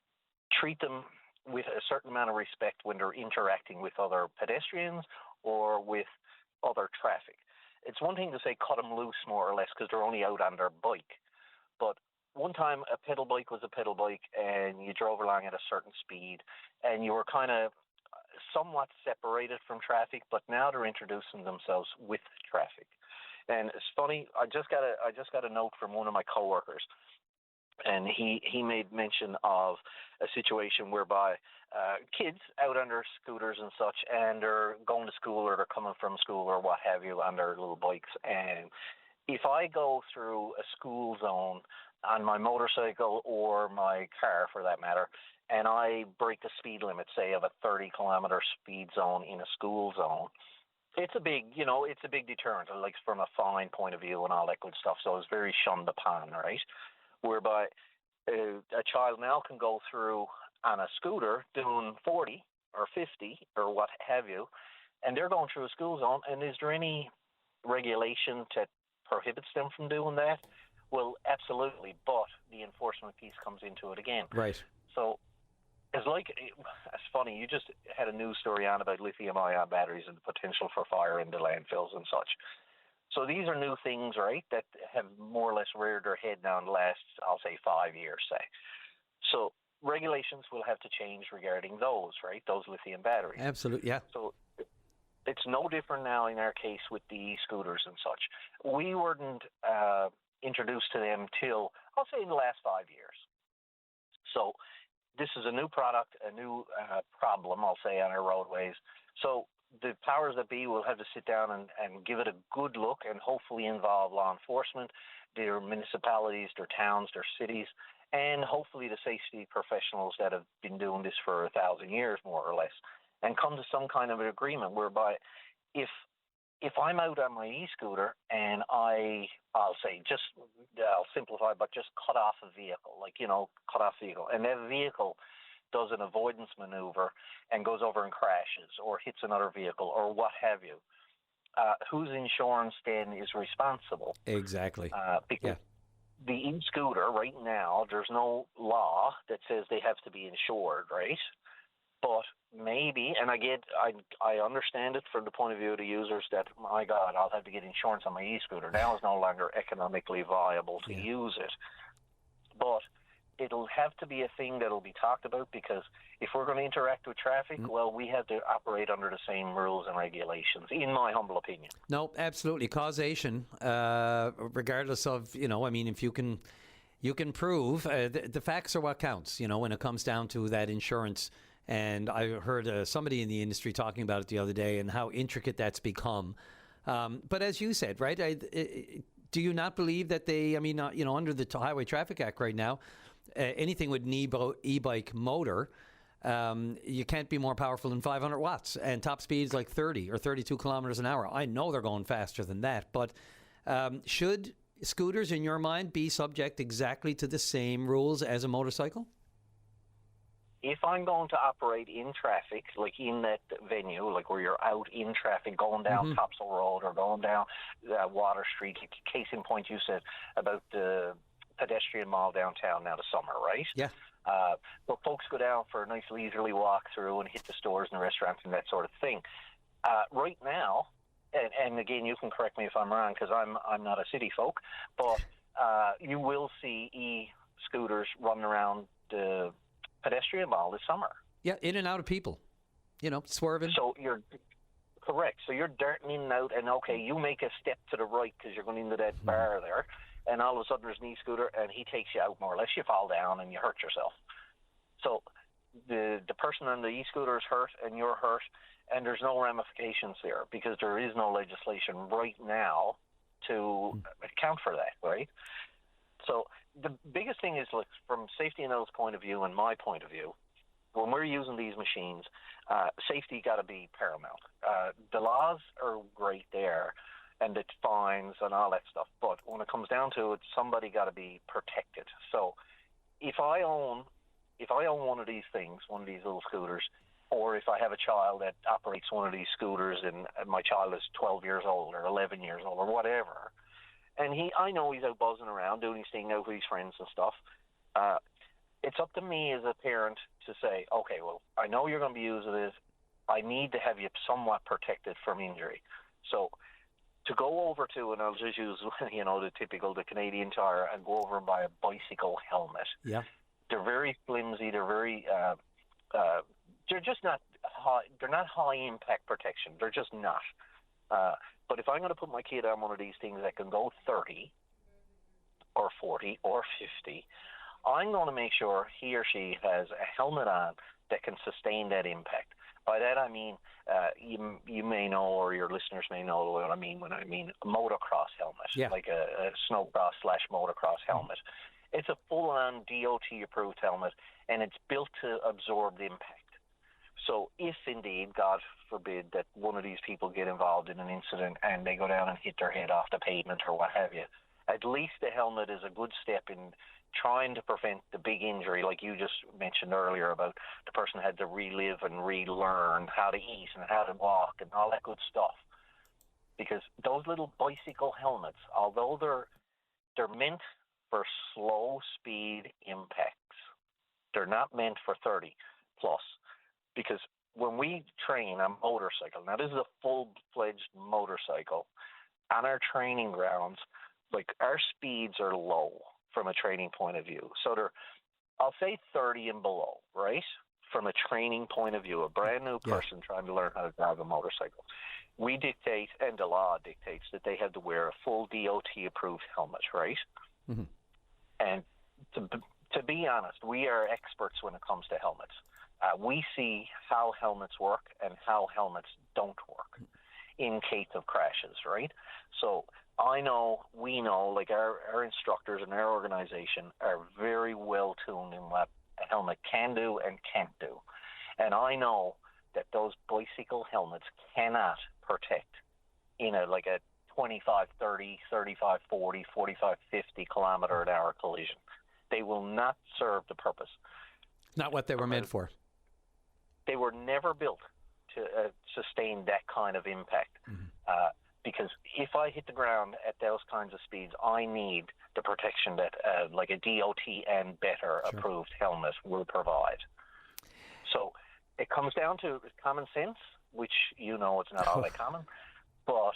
treat them with a certain amount of respect when they're interacting with other pedestrians or with other traffic. It's one thing to say cut them loose more or less because they're only out on their bike. But one time a pedal bike was a pedal bike and you drove along at a certain speed and you were kind of somewhat separated from traffic, but now they're introducing themselves with traffic. And it's funny, I just got a note from one of my coworkers, and he made mention of a situation whereby kids out on their scooters and such, and they're going to school or they're coming from school or what have you on their little bikes. And if I go through a school zone on my motorcycle or my car for that matter, and I break the speed limit, say, of a 30-kilometer speed zone in a school zone, it's a big deterrent, like from a fine point of view and all that good stuff. So it's very shunned upon, right? Whereby a child now can go through on a scooter doing 40 or 50 or what have you, and they're going through a school zone, and is there any regulation that prohibits them from doing that? Well, absolutely, but the enforcement piece comes into it again. Right. So it's funny, you just had a news story on about lithium-ion batteries and the potential for fire in the landfills and such. So these are new things, right, that have more or less reared their head now in the last, I'll say, 5 years, say. So regulations will have to change regarding those, right, those lithium batteries. Absolutely, yeah. So it's no different now in our case with the e-scooters and such. We weren't introduced to them till, I'll say, in the last 5 years. So this is a new product, a new problem, I'll say, on our roadways. So the powers that be will have to sit down and give it a good look and hopefully involve law enforcement, their municipalities, their towns, their cities, and hopefully the safety professionals that have been doing this for 1,000 years, more or less, and come to some kind of an agreement whereby if I'm out on my e-scooter and I'll simplify, but just cut off a vehicle, cut off a vehicle, and that vehicle does an avoidance maneuver and goes over and crashes or hits another vehicle or what have you, whose insurance then is responsible? Exactly. Because the e-scooter right now, there's no law that says they have to be insured, right? But maybe, and I understand it from the point of view of the users that, my God, I'll have to get insurance on my e-scooter. Now it's no longer economically viable to use it. But it'll have to be a thing that'll be talked about, because if we're going to interact with traffic, well, we have to operate under the same rules and regulations, in my humble opinion. No, absolutely. Causation, regardless of, if you can prove, the facts are what counts, when it comes down to that insurance. And I heard somebody in the industry talking about it the other day and how intricate that's become. But as you said, right, do you not believe that they, under the Highway Traffic Act right now, anything with an e-bike motor, you can't be more powerful than 500 watts and top speeds like 30 or 32 kilometers an hour. I know they're going faster than that, but should scooters, in your mind, be subject exactly to the same rules as a motorcycle? If I'm going to operate in traffic, like in that venue, like where you're out in traffic, going down Topsail Road or going down Water Street, case in point you said about the pedestrian mall downtown now, the summer, right? Yeah. But folks go down for a nice leisurely walk through and hit the stores and the restaurants and that sort of thing. Right now, and again, you can correct me if I'm wrong because I'm not a city folk, but you will see e-scooters running around the pedestrian mall this summer. Yeah, in and out of people, swerving. So you're correct. So you're darting in and out, and okay, you make a step to the right because you're going into that bar there, and all of a sudden there's an e-scooter, and he takes you out more or less. You fall down and you hurt yourself. So the person on the e-scooter is hurt, and you're hurt, and there's no ramifications there because there is no legislation right now to account for that, right? So the biggest thing is, like, from Safety and L's point of view and my point of view, when we're using these machines, safety got to be paramount. The laws are great there, and it's fines and all that stuff, but when it comes down to it, somebody got to be protected. So if I own one of these things, one of these little scooters, or if I have a child that operates one of these scooters and my child is 12 years old or 11 years old or whatever, and I know he's out buzzing around doing his thing out with his friends and stuff. It's up to me as a parent to say, okay, well, I know you're going to be using this. I need to have you somewhat protected from injury. So to go over to, and I'll just use, the Canadian Tire, and go over and buy a bicycle helmet. Yeah. They're very flimsy. They're very, they're just not high. They're not high impact protection. They're just not. But if I'm going to put my kid on one of these things that can go 30 or 40 or 50, I'm going to make sure he or she has a helmet on that can sustain that impact. By that I mean, you may know, or your listeners may know what I mean when I mean a motocross helmet, like a snowcross/motocross helmet. It's a full-on DOT-approved helmet, and it's built to absorb the impact. So if indeed, God forbid, that one of these people get involved in an incident and they go down and hit their head off the pavement or what have you, at least the helmet is a good step in trying to prevent the big injury, like you just mentioned earlier about the person had to relive and relearn how to eat and how to walk and all that good stuff. Because those little bicycle helmets, although they're meant for slow speed impacts, they're not meant for 30 plus. Because when we train on motorcycle, now this is a full-fledged motorcycle, on our training grounds, like our speeds are low from a training point of view. So they're, I'll say 30 and below, right? From a training point of view, a brand new person trying to learn how to drive a motorcycle. We dictate, and the law dictates, that they have to wear a full DOT-approved helmet, right? Mm-hmm. And to be honest, we are experts when it comes to helmets. We see how helmets work and how helmets don't work in case of crashes, right? So we know, like our instructors and our organization are very well tuned in what a helmet can do and can't do. And I know that those bicycle helmets cannot protect in a 25, 30, 35, 40, 45, 50 kilometer an hour collision. They will not serve the purpose. Not what they were meant for. They were never built to sustain that kind of impact. Mm-hmm. Because if I hit the ground at those kinds of speeds, I need the protection that like a DOT and better approved helmet will provide. So it comes down to common sense, which it's not all that common. But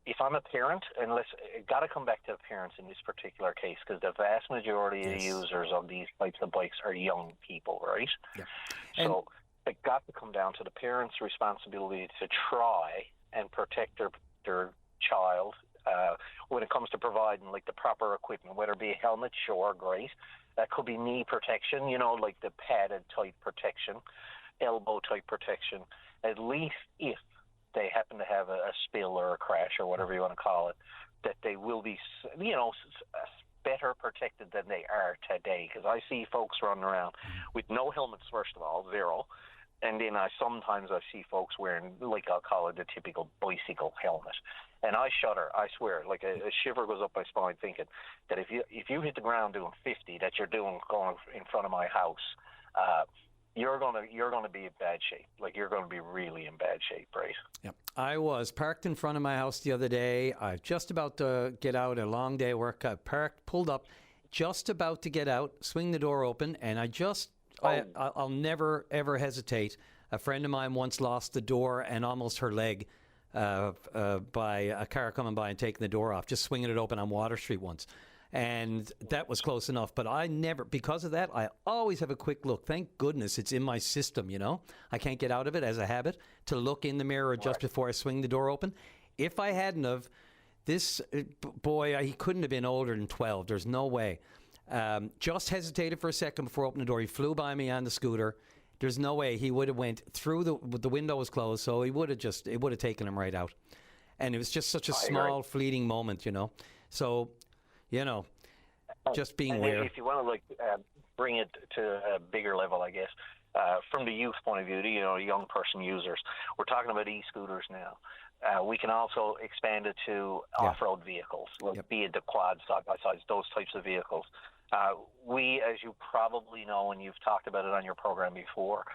if I'm a parent, and it got to come back to the parents in this particular case, because the vast majority of the users of these types of bikes are young people, right? Yeah. So it got to come down to the parents' responsibility to try and protect their child when it comes to providing the proper equipment, whether it be a helmet, sure, great. That could be knee protection, like the padded type protection, elbow type protection, at least if they happen to have a spill or a crash or whatever you want to call it, that they will be, better protected than they are today. Because I see folks running around with no helmets, first of all, zero. And then sometimes I see folks wearing, I'll call it the typical bicycle helmet. And I shudder, I swear, a shiver goes up my spine thinking that if you hit the ground doing 50, that you're doing going in front of my house, you're gonna be in bad shape. You're gonna be really in bad shape, right? Yep. I was parked in front of my house the other day. I was just about to get out, a long day work. I parked, pulled up, just about to get out, swing the door open, and I'll never, ever hesitate. A friend of mine once lost the door and almost her leg by a car coming by and taking the door off, just swinging it open on Water Street once. And that was close enough. But I never, because of that, I always have a quick look. Thank goodness it's in my system, I can't get out of it as a habit to look in the mirror just before I swing the door open. If I hadn't have, this boy, he couldn't have been older than 12. There's no way. Just hesitated for a second before opening the door. He flew by me on the scooter. There's no way he would have went through the window was closed, so it would have taken him right out. And it was just such a small, fleeting moment, So, just being aware. If you want to bring it to a bigger level, I guess, from the youth point of view, young person users, we're talking about e-scooters now. We can also expand it to off-road vehicles, be it the quads, side-by-sides, those types of vehicles. We, as you probably know, and you've talked about it on your program before,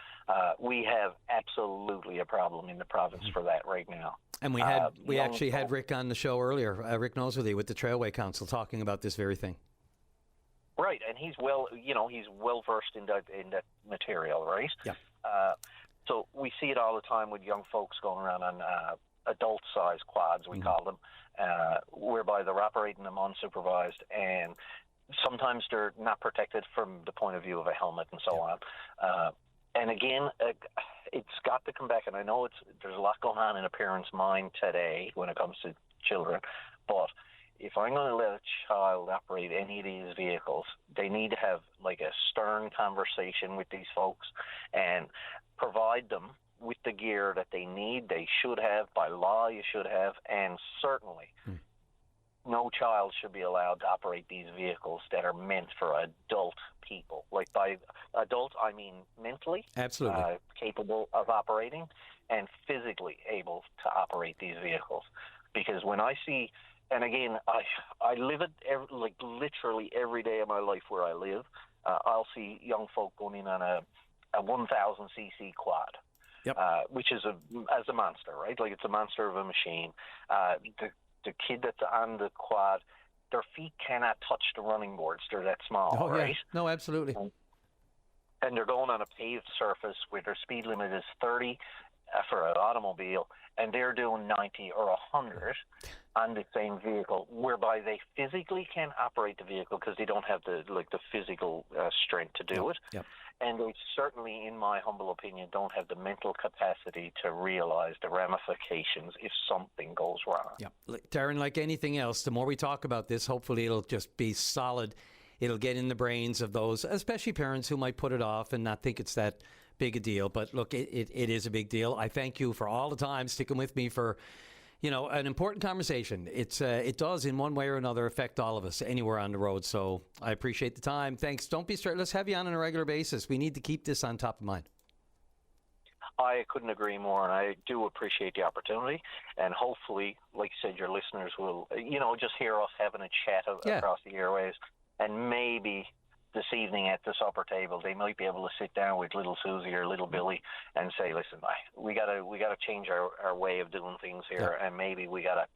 we have absolutely a problem in the province for that right now. And we actually had Rick on the show earlier, Rick Noseworthy with the Trailway Council, talking about this very thing. Right, and he's well versed in that material, right? Yeah. So we see it all the time with young folks going around on adult-sized quads, we call them, whereby they're operating them unsupervised, and sometimes they're not protected from the point of view of a helmet and so on. And again, it's got to come back, and I know there's a lot going on in a parent's mind today when it comes to children, but if I'm going to let a child operate any of these vehicles, they need to have like a stern conversation with these folks and provide them with the gear that they need, they should have, by law you should have, and certainly no child should be allowed to operate these vehicles that are meant for adult people. Like by adult, I mean mentally capable of operating and physically able to operate these vehicles. Because when I see, and again, I live it literally every day of my life where I live, I'll see young folk going in on a 1,000cc quad. Yep. Which is as a monster, right? Like it's a monster of a machine. The kid that's on the quad, their feet cannot touch the running boards. They're that small, right? Yeah. No, absolutely. And they're going on a paved surface where their speed limit is 30 for an automobile, and they're doing 90 or 100 on the same vehicle, whereby they physically can't operate the vehicle because they don't have the physical strength to do it. Yep. And they certainly, in my humble opinion, don't have the mental capacity to realize the ramifications if something goes wrong. Yeah, Darren, like anything else, the more we talk about this, hopefully it'll just be solid. It'll get in the brains of those, especially parents who might put it off and not think it's that big a deal. But look, it is a big deal. I thank you for all the time sticking with me for, an important conversation. It does in one way or another affect all of us anywhere on the road. So I appreciate the time. Thanks. Don't be straight. Let's have you on a regular basis. We need to keep this on top of mind. I couldn't agree more, and I do appreciate the opportunity. And hopefully, like you said, your listeners will, just hear us having a chat across the airways. And maybe this evening at the supper table, they might be able to sit down with little Susie or little Billy and say, "Listen, we gotta change our way of doing things here, and maybe we gotta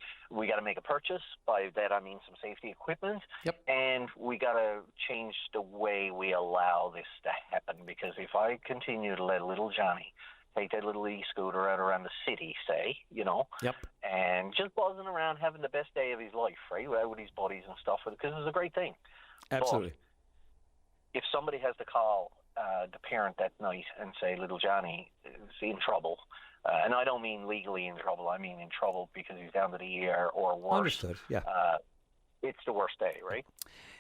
make a purchase. By that I mean some safety equipment, and we gotta change the way we allow this to happen. Because if I continue to let little Johnny take that little e-scooter out around the city, say, and just buzzing around having the best day of his life, right, with his buddies and stuff, because it's a great thing. Absolutely. But if somebody has to call the parent that night and say, little Johnny is in trouble, and I don't mean legally in trouble, I mean in trouble because he's down to the ER or worse. Understood, yeah. It's the worst day, right?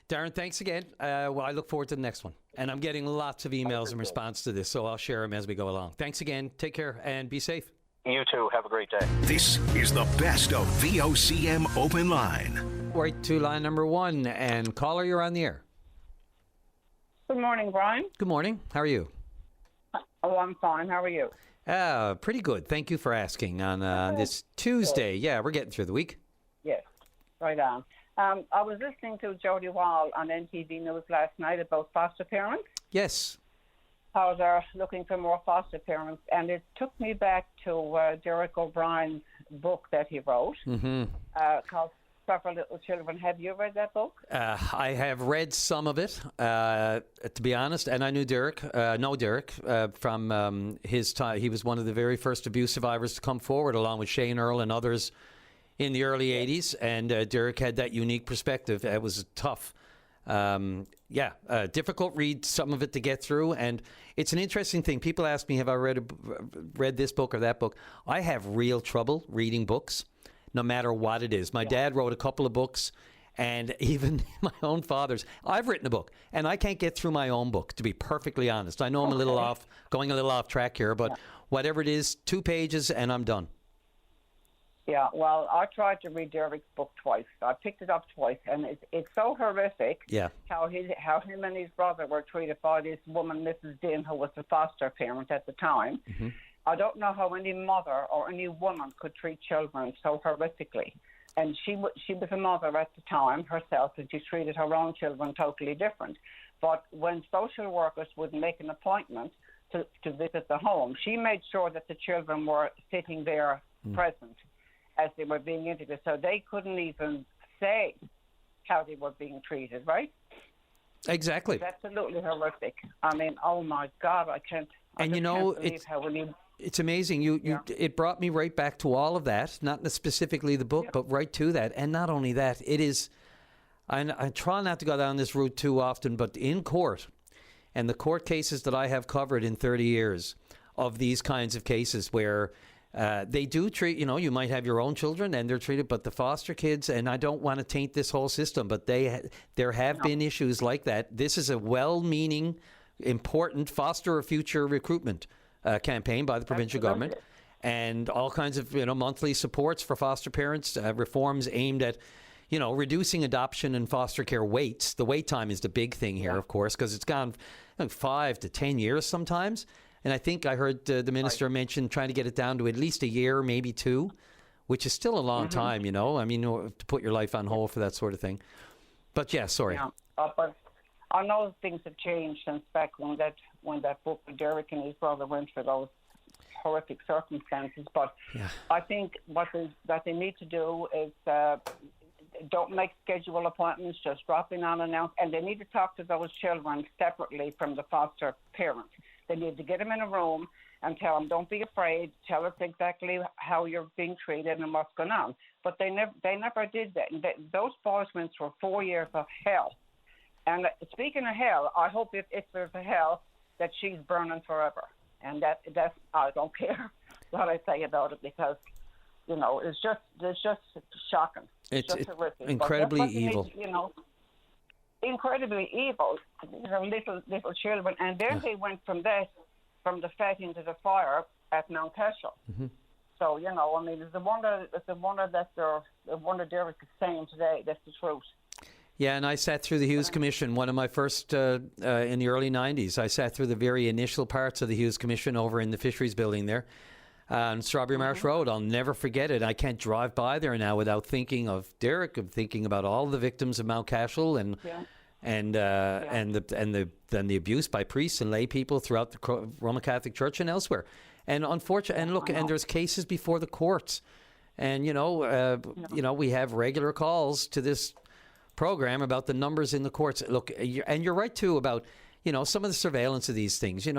Darren, thanks again. Well, I look forward to the next one. And I'm getting lots of emails in response to this, so I'll share them as we go along. Thanks again. Take care and be safe. You too. Have a great day. This is the best of VOCM Open Line. Right to line number one. And caller, you're on the air. Good morning, Brian. Good morning. How are you? Oh, I'm fine. How are you? Pretty good. Thank you for asking on this Tuesday. Yeah, we're getting through the week. Yes, right on. I was listening to Jody Wall on NTV News last night about foster parents. Yes. How they're looking for more foster parents. And it took me back to Derek O'Brien's book that he wrote called Suffer Little Children. Have you read that book? I have read some of it, to be honest. And I knew Derek, from his time. He was one of the very first abuse survivors to come forward, along with Shane Earl and others in the early 80s. And Derek had that unique perspective. It was tough. Difficult read, some of it to get through. And it's an interesting thing. People ask me, have I read this book or that book? I have real trouble reading books, no matter what it is. My dad wrote a couple of books, and even my own father's. I've written a book, and I can't get through my own book, to be perfectly honest. I know I'm going a little off track here, but whatever it is, 2 pages, and I'm done. Yeah, well, I tried to read Derek's book twice. I picked it up twice, and it's so horrific how him and his brother were treated by this woman, Mrs. Dean, who was the foster parent at the time. Mm-hmm. I don't know how any mother or any woman could treat children so horrifically. And she was a mother at the time herself, and she treated her own children totally different. But when social workers would make an appointment to visit the home, she made sure that the children were sitting there present. as they were being interviewed. So they couldn't even say how they were being treated, right? Exactly. It's absolutely horrific. I mean, oh my God, I can't. And can't believe how when you. It's amazing. It brought me right back to all of that, not specifically the book, but right to that. And not only that, it is. I try not to go down this route too often, but in court, and the court cases that I have covered in 30 years of these kinds of cases where they do treat, you might have your own children and they're treated, but the foster kids, and I don't want to taint this whole system, but there have been issues like that. This is a well-meaning, important foster a future recruitment campaign by the provincial government, and all kinds of monthly supports for foster parents, reforms aimed at reducing adoption and foster care waits. The wait time is the big thing here, of course, because it's gone 5 to 10 years sometimes. And I think I heard the minister mention trying to get it down to at least a year, maybe 2, which is still a long time, I mean, to put your life on hold for that sort of thing. But yeah, sorry. Yeah, but I know things have changed since back when that book with Derek and his brother went for those horrific circumstances. But I think what they need to do is don't make schedule appointments, just drop in unannounced, and they need to talk to those children separately from the foster parents. They need to get them in a room and tell them, don't be afraid, tell us exactly how you're being treated and what's going on. But they never did that. And those boys went through 4 years of hell. And speaking of hell, I hope if there's a hell, that she's burning forever. And that's I don't care what I say about it, because it's just shocking. It's just horrific. Incredibly evil. Incredibly evil. Little children, and then they went from the fat into the fire at Mount Cashel. Mm-hmm. So I mean, it's a wonder that the wonder Derek is saying today. That's the truth. Yeah, and I sat through the Hughes Commission, one of my first in the early 90s. I sat through the very initial parts of the Hughes Commission over in the Fisheries Building there on Strawberry Marsh Road. I'll never forget it. I can't drive by there now without thinking of Derek, of thinking about all the victims of Mount Cashel and the abuse by priests and lay people throughout the Roman Catholic Church and elsewhere. And unfortunately, and look, and there's cases before the courts, and we have regular calls to this program about the numbers in the courts. Look, and you're right too about some of the surveillance of these things. You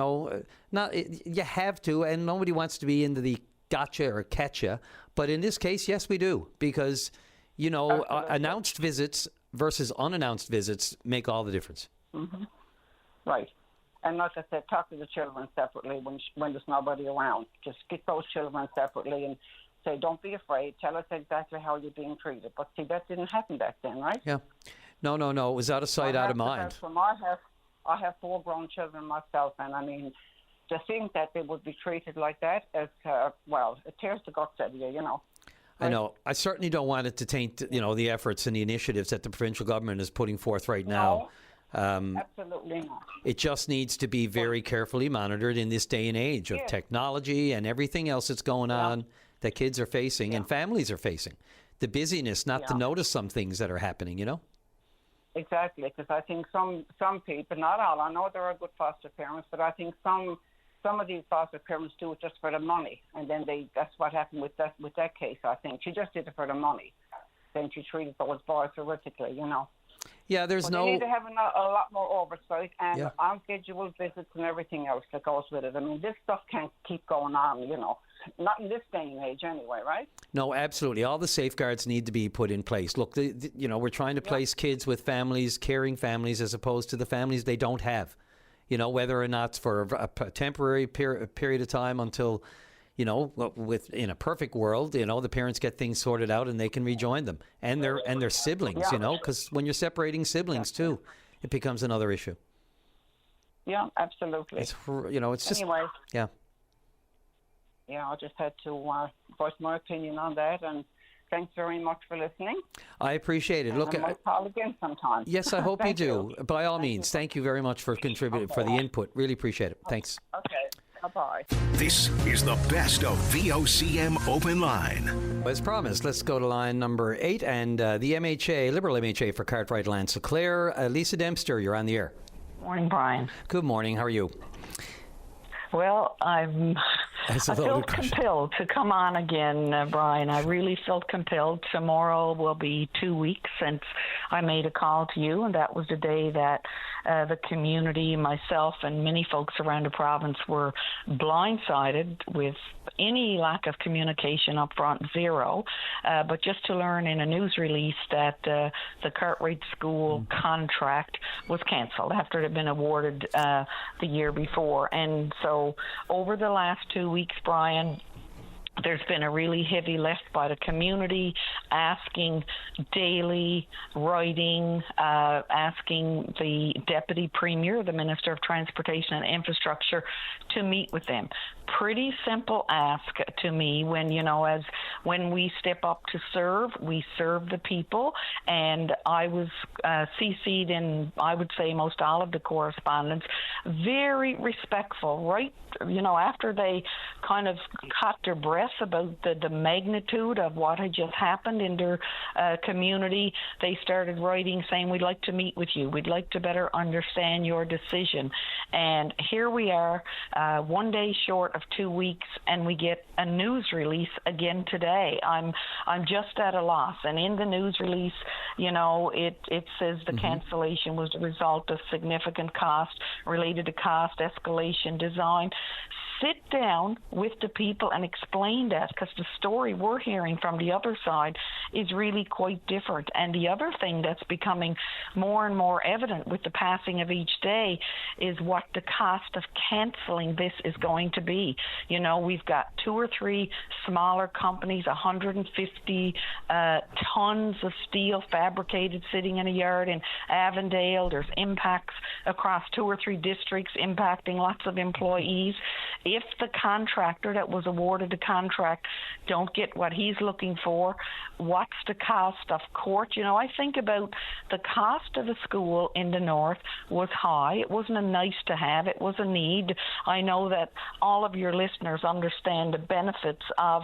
have to, and nobody wants to be into the gotcha or catcha. But in this case, yes, we do, because announced visits versus unannounced visits make all the difference. Mm-hmm. Right. And like I said, talk to the children separately when there's nobody around. Just get those children separately and say, don't be afraid. Tell us exactly how you're being treated. But see, that didn't happen back then, right? Yeah. No. It was out of sight, out of mind. I have 4 grown children myself, and I mean, to think that they would be treated like that is, it tears the guts out of you, Right? I know. I certainly don't want it to taint, the efforts and the initiatives that the provincial government is putting forth right now. Absolutely not. It just needs to be very carefully monitored in this day and age of technology and everything else that's going on that kids are facing and families are facing. The busyness not to notice some things that are happening, Exactly, because I think some people, not all, I know there are good foster parents, but I think some of these foster parents do it just for the money, and then that's what happened with that case, I think. She just did it for the money. Then she treated those boys horrifically, Yeah, they need to have a lot more oversight and unscheduled visits and everything else that goes with it. I mean, this stuff can't keep going on, Not in this day and age anyway, right? No, absolutely. All the safeguards need to be put in place. Look, we're trying to place kids with families, caring families, as opposed to the families they don't have. Whether or not it's for a temporary period of time until, in a perfect world, the parents get things sorted out and they can rejoin them and their siblings, because when you're separating siblings too, it becomes another issue. Yeah, absolutely. It's just anyway. Yeah. Yeah, I just had to voice my opinion on that, and thanks very much for listening. I appreciate it. Look, I might call again sometime. Yes, I hope you do. By all means, thank you very much for contributing, for the input. Really appreciate it. Thanks. Okay. Bye-bye. This is the best of VOCM Open Line. As promised, let's go to line number 8, and the MHA, Liberal MHA for Cartwright Lansa Clare. Lisa Dempster, you're on the air. Morning, Brian. Good morning. How are you? Well, I felt compelled to come on again, Brian. I really felt compelled. Tomorrow will be 2 weeks since I made a call to you, and that was the day that the community, myself, and many folks around the province were blindsided with any lack of communication up front, zero. But just to learn in a news release that the Cartwright School contract was cancelled after it had been awarded the year before. And so over the last 2 weeks, Brian, there's been a really heavy lift by the community, asking daily, writing, asking the Deputy Premier, the Minister of Transportation and Infrastructure, to meet with them. Pretty simple ask to me when we step up to serve, we serve the people. And I was CC'd in, I would say, most all of the correspondence, very respectful, right? After they kind of caught their breath about the magnitude of what had just happened in their community, they started writing saying, we'd like to meet with you. We'd like to better understand your decision. And here we are, 1 day short of 2 weeks, and we get a news release again today. I'm just at a loss. And in the news release, it says the cancellation was the result of significant cost related to cost escalation design. Sit down with the people and explain that, because the story we're hearing from the other side is really quite different. And the other thing that's becoming more and more evident with the passing of each day is what the cost of cancelling this is going to be. We've got 2 or 3 smaller companies, 150 tons of steel fabricated sitting in a yard in Avondale. There's impacts across 2 or 3 districts impacting lots of employees. If the contractor that was awarded the contract don't get what he's looking for, what's the cost of court? I think about the cost of a school in the north was high. It wasn't a nice to have, it was a need. I know that all of your listeners understand the benefits of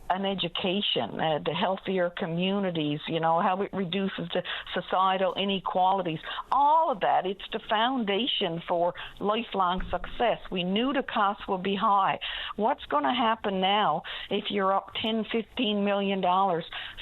an education, the healthier communities, how it reduces the societal inequalities, all of that. It's the foundation for lifelong success. We knew the costs would be high. What's going to happen now if you're up $10-15 million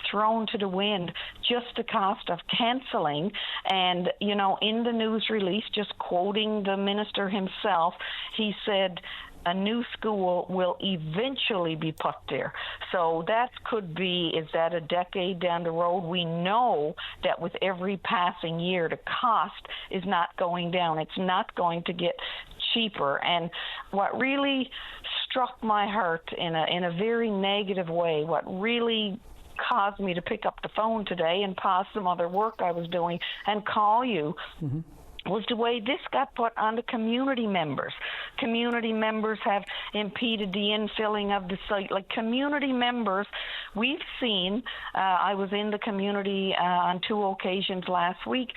thrown to the wind, just the cost of cancelling? And, in the news release, just quoting the minister himself, he said, a new school will eventually be put there. So that could be, is that a decade down the road? We know that with every passing year, the cost is not going down. It's not going to get cheaper. And what really struck my heart in a very negative way, what really caused me to pick up the phone today and pause some other work I was doing and call you, was the way this got put on the community members. Community members have impeded the infilling of the site. Like community members, we've seen, I was in the community on 2 occasions last week,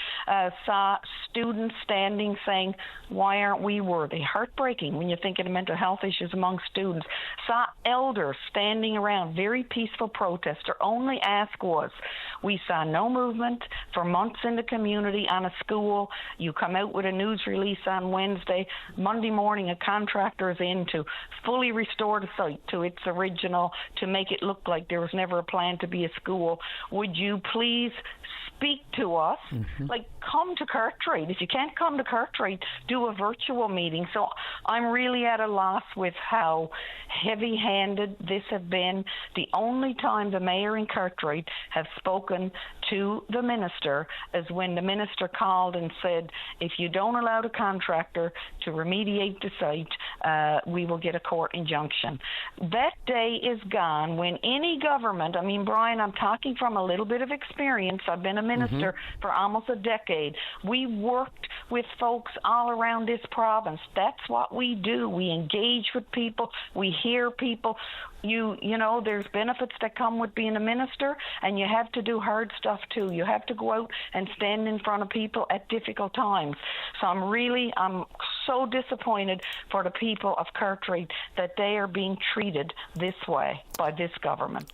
saw students standing saying, why aren't we worthy? Heartbreaking when you think of the mental health issues among students. Saw elders standing around, very peaceful protest. Their only ask was, we saw no movement for months in the community on a school. You come out with a news release on Wednesday. Monday morning, a contractor is in to fully restore the site to its original, to make it look like there was never a plan to be a school. Would you please speak to us? Like, come to Cartwright. If you can't come to Cartwright, do a virtual meeting. So I'm really at a loss with how heavy-handed this has been. The only time the mayor in Cartwright have spoken to the minister is when the minister called and said, if you don't allow the contractor to remediate the site, we will get a court injunction. That day is gone when any government, Brian, I'm talking from a little bit of experience. I've been a minister for almost a decade. We worked with folks all around this province. That's what we do. We engage with people. We hear people. You know, there's benefits that come with being a minister, and you have to do hard stuff too. You have to go out and stand in front of people at difficult times. So I'm so disappointed for the people of Cartwright that they are being treated this way. by this government.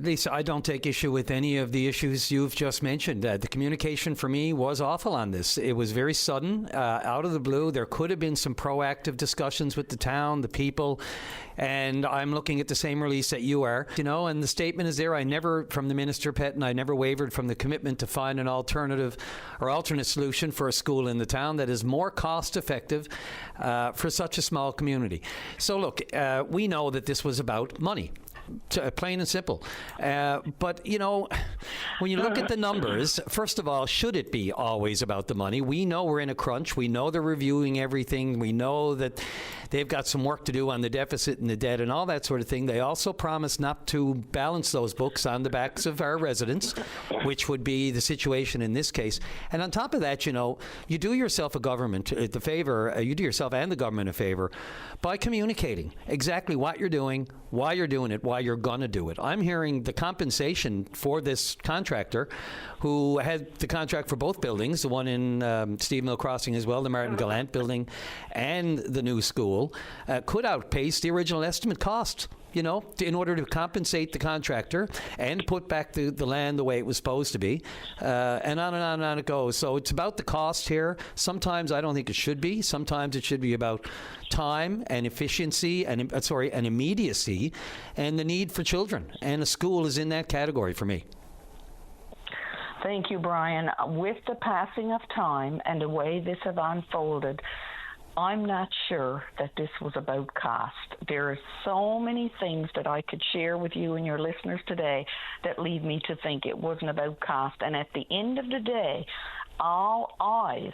Lisa, I don't take issue with any of the issues you've just mentioned. The communication for me was awful on this. It was very sudden, out of the blue. There could have been some proactive discussions with the town, the people, and I'm looking at the same release that you are, and the statement is there. From the Minister Petton, I never wavered from the commitment to find an alternative or alternate solution for a school in the town that is more cost effective for such a small community. So look, we know that this was about money. Plain and simple. But, when you look at the numbers, first of all, should it be always about the money? We know we're in a crunch. We know they're reviewing everything. We know that they've got some work to do on the deficit and the debt and all that sort of thing. They also promise not to balance those books on the backs of our residents, which would be the situation in this case. And on top of that, you do yourself a government the favor, you do yourself and the government a favor by communicating exactly what you're doing, why you're doing it, why you're going to do it. I'm hearing the compensation for this contractor who had the contract for both buildings, the one in Steve Mill Crossing as well, the Martin Gallant building, and the new school, could outpace the original estimate cost. In order to compensate the contractor and put back the land the way it was supposed to be, and on and on and on it goes. So it's about the cost here. Sometimes I don't think it should be. Sometimes it should be about time and efficiency and immediacy and the need for children. And a school is in that category for me. Thank you, Brian. With the passing of time and the way this has unfolded, I'm not sure that this was about cost. There are so many things that I could share with you and your listeners today that lead me to think it wasn't about cost. And at the end of the day, all eyes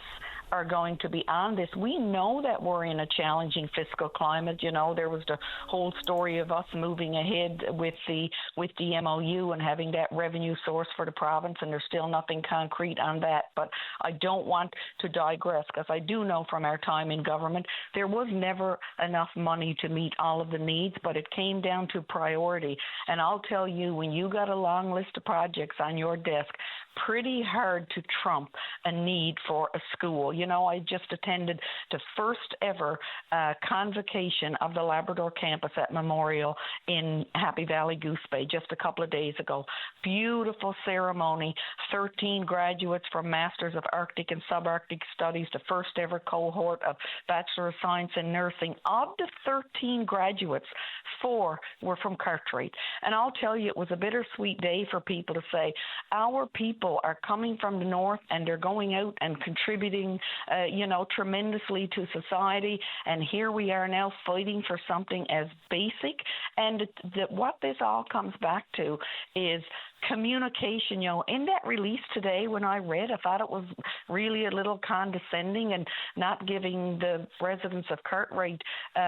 are going to be on this. We know that we're in a challenging fiscal climate. There was the whole story of us moving ahead with the MOU and having that revenue source for the province, and there's still nothing concrete on that. But I don't want to digress, because I do know from our time in government there was never enough money to meet all of the needs, but it came down to priority. And I'll tell you, when you got a long list of projects on your desk, pretty hard to trump a need for a school. I just attended the first ever convocation of the Labrador campus at Memorial in Happy Valley Goose Bay just a couple of days ago. Beautiful ceremony, 13 graduates from Masters of Arctic and Subarctic Studies, the first ever cohort of Bachelor of Science in Nursing. Of the 13 graduates, 4 were from Cartwright. And I'll tell you, it was a bittersweet day for people to say, our people are coming from the north and they're going out and contributing, tremendously to society. And here we are now fighting for something as basic. And what this all comes back to is communication. In that release today, when I read, I thought it was really a little condescending and not giving the residents of Cartwright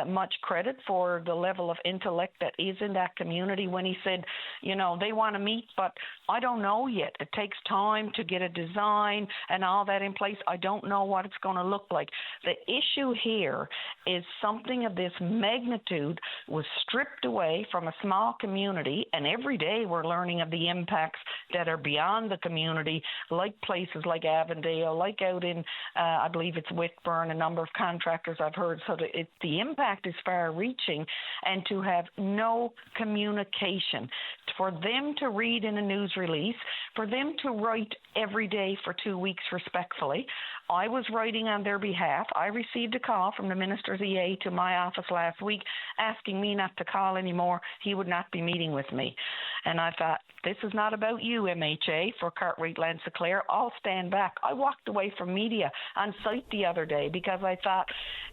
much credit for the level of intellect that is in that community, when he said, they want to meet, but I don't know yet. It takes time to get a design and all that in place. I don't know what it's going to look like. The issue here is something of this magnitude was stripped away from a small community, and every day we're learning of the impacts that are beyond the community, like places like Avondale, like out in, I believe it's Whitburn, a number of contractors I've heard. So the impact is far-reaching, and to have no communication, for them to read in a news release, for them to write every day for 2 weeks respectfully. I was writing on their behalf. I received a call from the Minister's EA to my office last week asking me not to call anymore. He would not be meeting with me. And I thought, this is not about you, MHA, for Cartwright Lansinclair. I'll stand back. I walked away from media on site the other day because I thought,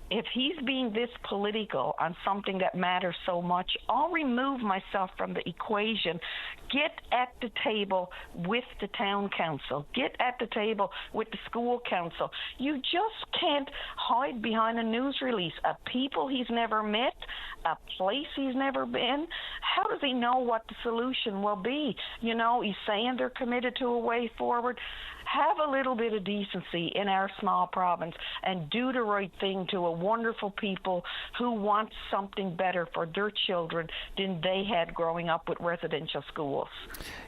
if he's being this political on something that matters so much, I'll remove myself from the equation. Get at the table with the town council. Get at the table with the school council. You just can't hide behind a news release. A people he's never met, a place he's never been. How does he know what the solution will be? He's saying they're committed to a way forward. have a little bit of decency in our small province and do the right thing to a wonderful people who want something better for their children than they had growing up with residential schools.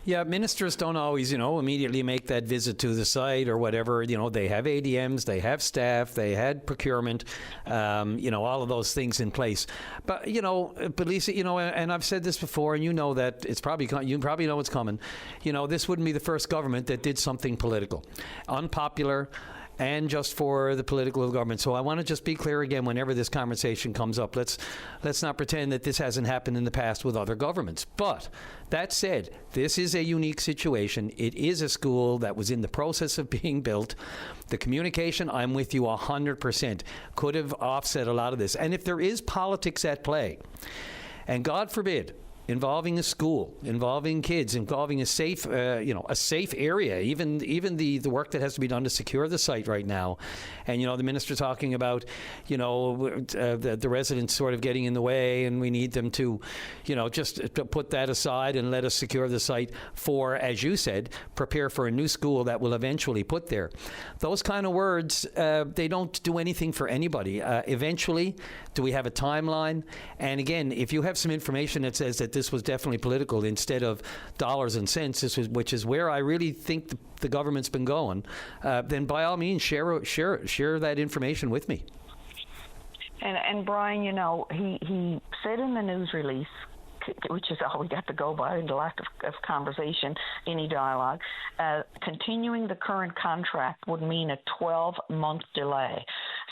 Yeah, ministers don't always, immediately make that visit to the site or whatever. They have ADMs, they have staff, they had procurement, all of those things in place. But Lisa, and I've said this before, and that you probably know it's coming. This wouldn't be the first government that did something political, unpopular, and just for the political government. So I want to just be clear again, whenever this conversation comes up, let's not pretend that this hasn't happened in the past with other governments. But that said, this is a unique situation. It is a school that was in the process of being built. The communication, I'm with you 100%, could have offset a lot of this. And if there is politics at play, and God forbid, involving a school, involving kids, involving a safe area, even the work that has to be done to secure the site right now. And, the minister talking about, the residents sort of getting in the way, and we need them to, just to put that aside and let us secure the site for, as you said, prepare for a new school that will eventually put there. Those kind of words, they don't do anything for anybody. Eventually, do we have a timeline? And again, if you have some information that says that this was definitely political instead of dollars and cents, which is where I really think the government's been going, then by all means share that information with me. And Brian, he said in the news release, which is all we got to go by in the lack of conversation, any dialogue, continuing the current contract would mean a 12-month delay.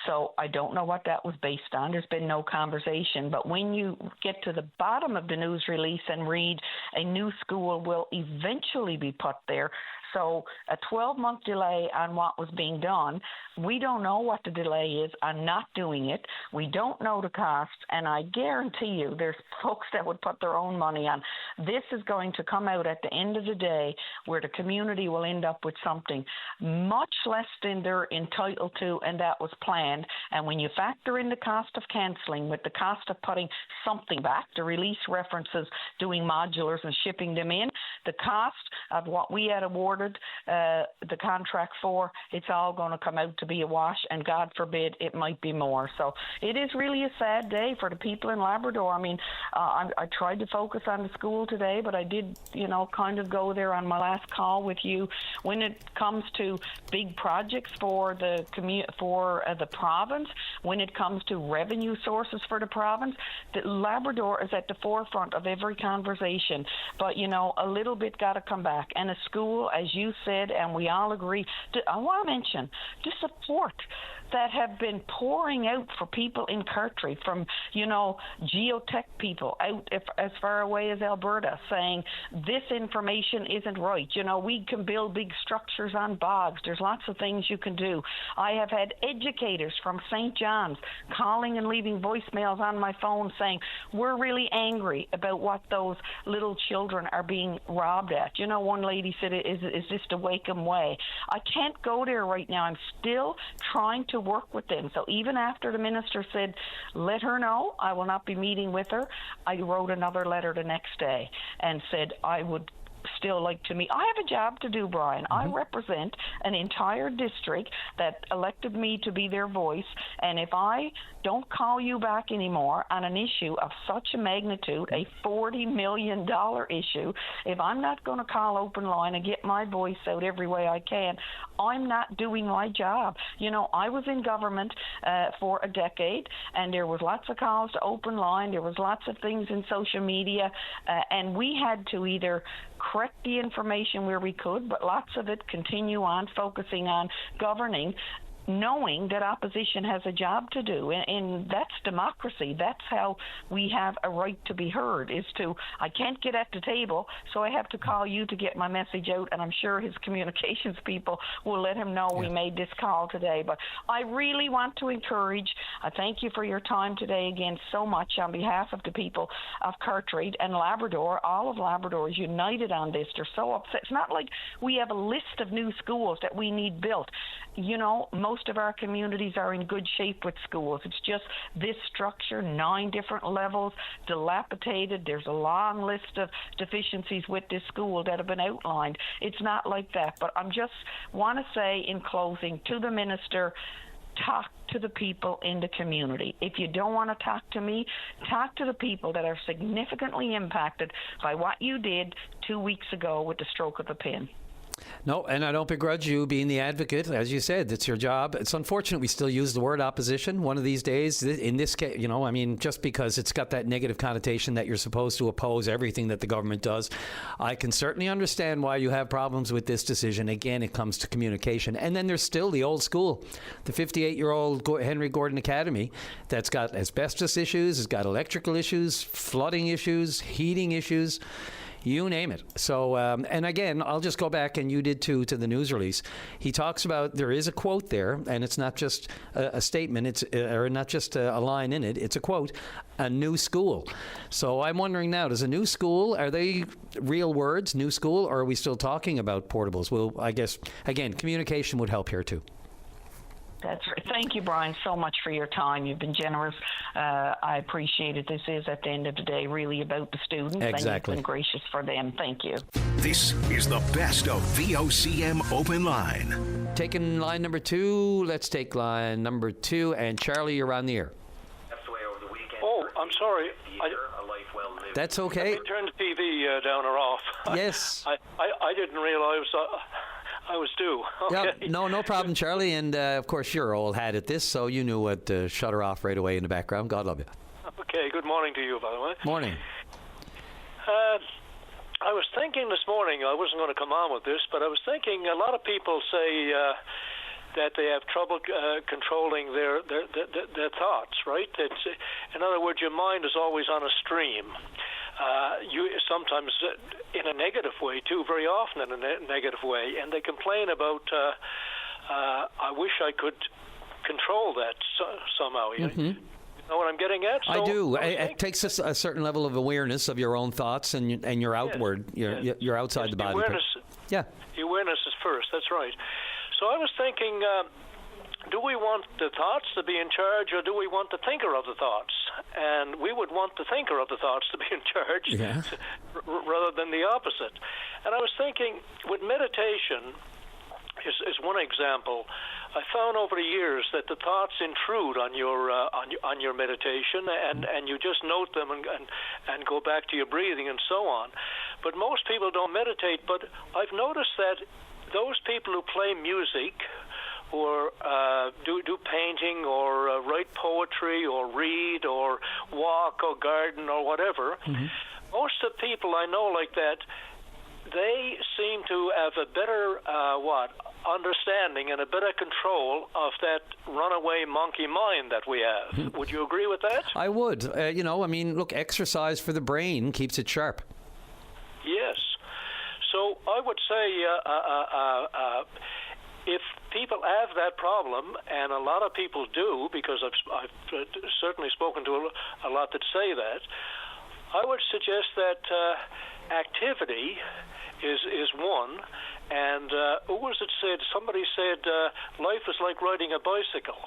So I don't know what that was based on. There's been no conversation. But when you get to the bottom of the news release and read a new school will eventually be put there, so a 12-month delay on what was being done, we don't know what the delay is on not doing it. We don't know the cost, and I guarantee you there's folks that would put their own money on. This is going to come out at the end of the day where the community will end up with something much less than they're entitled to, and that was planned. And when you factor in the cost of cancelling with the cost of putting something back, the release references doing modulars and shipping them in, the cost of what we had awarded the contract for, it's all going to come out to be a wash, and God forbid it might be more. So it is really a sad day for the people in Labrador. I mean, I tried to focus on the school today, but I did, kind of go there on my last call with you. When it comes to big projects for the province, when it comes to revenue sources for the province, the Labrador is at the forefront of every conversation. But, a little bit got to come back. And a school, as you said, and we all agree, I want to mention the support that have been pouring out for people in Cartry, from, geotech people out as far away as Alberta, saying this information isn't right. We can build big structures on bogs. There's lots of things you can do. I have had educators from St. John's calling and leaving voicemails on my phone saying, we're really angry about what those little children are being robbed at. One lady said, is this the Wakeham way? I can't go there right now. I'm still trying to work with them. So even after the minister said, let her know I will not be meeting with her, I wrote another letter the next day and said I would still like to meet. I have a job to do, Brian. I represent an entire district that elected me to be their voice, and if I don't call you back anymore on an issue of such a magnitude, a $40 million issue, if I'm not going to call Open Line and get my voice out every way I can, I'm not doing my job. I was in government for a decade, and there was lots of calls to Open Line. There was lots of things in social media, and we had to either correct the information where we could, but lots of it continue on focusing on governing, knowing that opposition has a job to do, and that's democracy. That's how we have a right to be heard, is to, I can't get at the table, so I have to call you to get my message out, and I'm sure his communications people will let him know we made this call today. But I really want to encourage I thank you for your time today again so much on behalf of the people of Cartwright and Labrador. All of Labrador is united on this. They're so upset. It's not like we have a list of new schools that we need built. You know, most of our communities are in good shape with schools. It's just this structure, 9 different levels, dilapidated. There's a long list of deficiencies with this school that have been outlined. It's not like that. But I'm just want to say in closing to the minister, talk to the people in the community. If you don't want to talk to me, talk to the people that are significantly impacted by what you did 2 weeks ago with the stroke of a pen. No, and I don't begrudge you being the advocate. As you said, it's your job. It's unfortunate we still use the word opposition. One of these days, in this case, you know, I mean, just because it's got that negative connotation that you're supposed to oppose everything that the government does, I can certainly understand why you have problems with this decision. Again, it comes to communication. And then there's still the old school, the 58-year-old Henry Gordon Academy that's got asbestos issues, it's got electrical issues, flooding issues, heating issues. You name it. So, and again, I'll just go back, and you did too, to the news release. He talks about, there is a quote there, and it's not just a statement, it's or not just a line in it, it's a quote, a new school. So I'm wondering now, does a new school, are they real words, new school, or are we still talking about portables? Well, I guess, again, communication would help here too. That's right. Thank you, Brian, so much for your time. You've been generous. I appreciate it. This is, at the end of the day, really about the students. Exactly. And you've been gracious for them. Thank you. This is the best of VOCM Open Line. Taking line number 2. Let's take line number 2. And Charlie, you're on the air. Oh, I'm sorry. That's okay. Let me turn the TV down or off. Yes. I didn't realize I was due. Okay. Yeah, no problem, Charlie. And, of course, you're old hat at this, so you knew what to shut her off right away in the background. God love you. Okay, good morning to you, by the way. Morning. I was thinking this morning, I wasn't going to come on with this, but I was thinking a lot of people say that they have trouble controlling their thoughts, right? In other words, your mind is always on a stream. You sometimes in a negative way too, very often in a negative way, and they complain about I wish I could control that somehow. Mm-hmm. You know what I'm getting at? So I do. It takes a certain level of awareness of your own thoughts and your outward, you're outside the body. Awareness, yeah. The awareness is first. That's right. So I was thinking, do we want the thoughts to be in charge, or do we want the thinker of the thoughts? And we would want the thinker of the thoughts to be in charge rather than the opposite. And I was thinking, with meditation is one example. I found over the years that the thoughts intrude on your meditation, and you just note them and go back to your breathing and so on. But most people don't meditate. But I've noticed that those people who play music, or do painting, or write poetry, or read, or walk, or garden, or whatever, most of the people I know like that, they seem to have a better understanding and a better control of that runaway monkey mind that we have. Would you agree with that? I would. Look, exercise for the brain keeps it sharp. Yes. So I would say if people have that problem, and a lot of people do, because I've certainly spoken to a lot that say that, I would suggest that activity is one. And who was it said? Somebody said life is like riding a bicycle.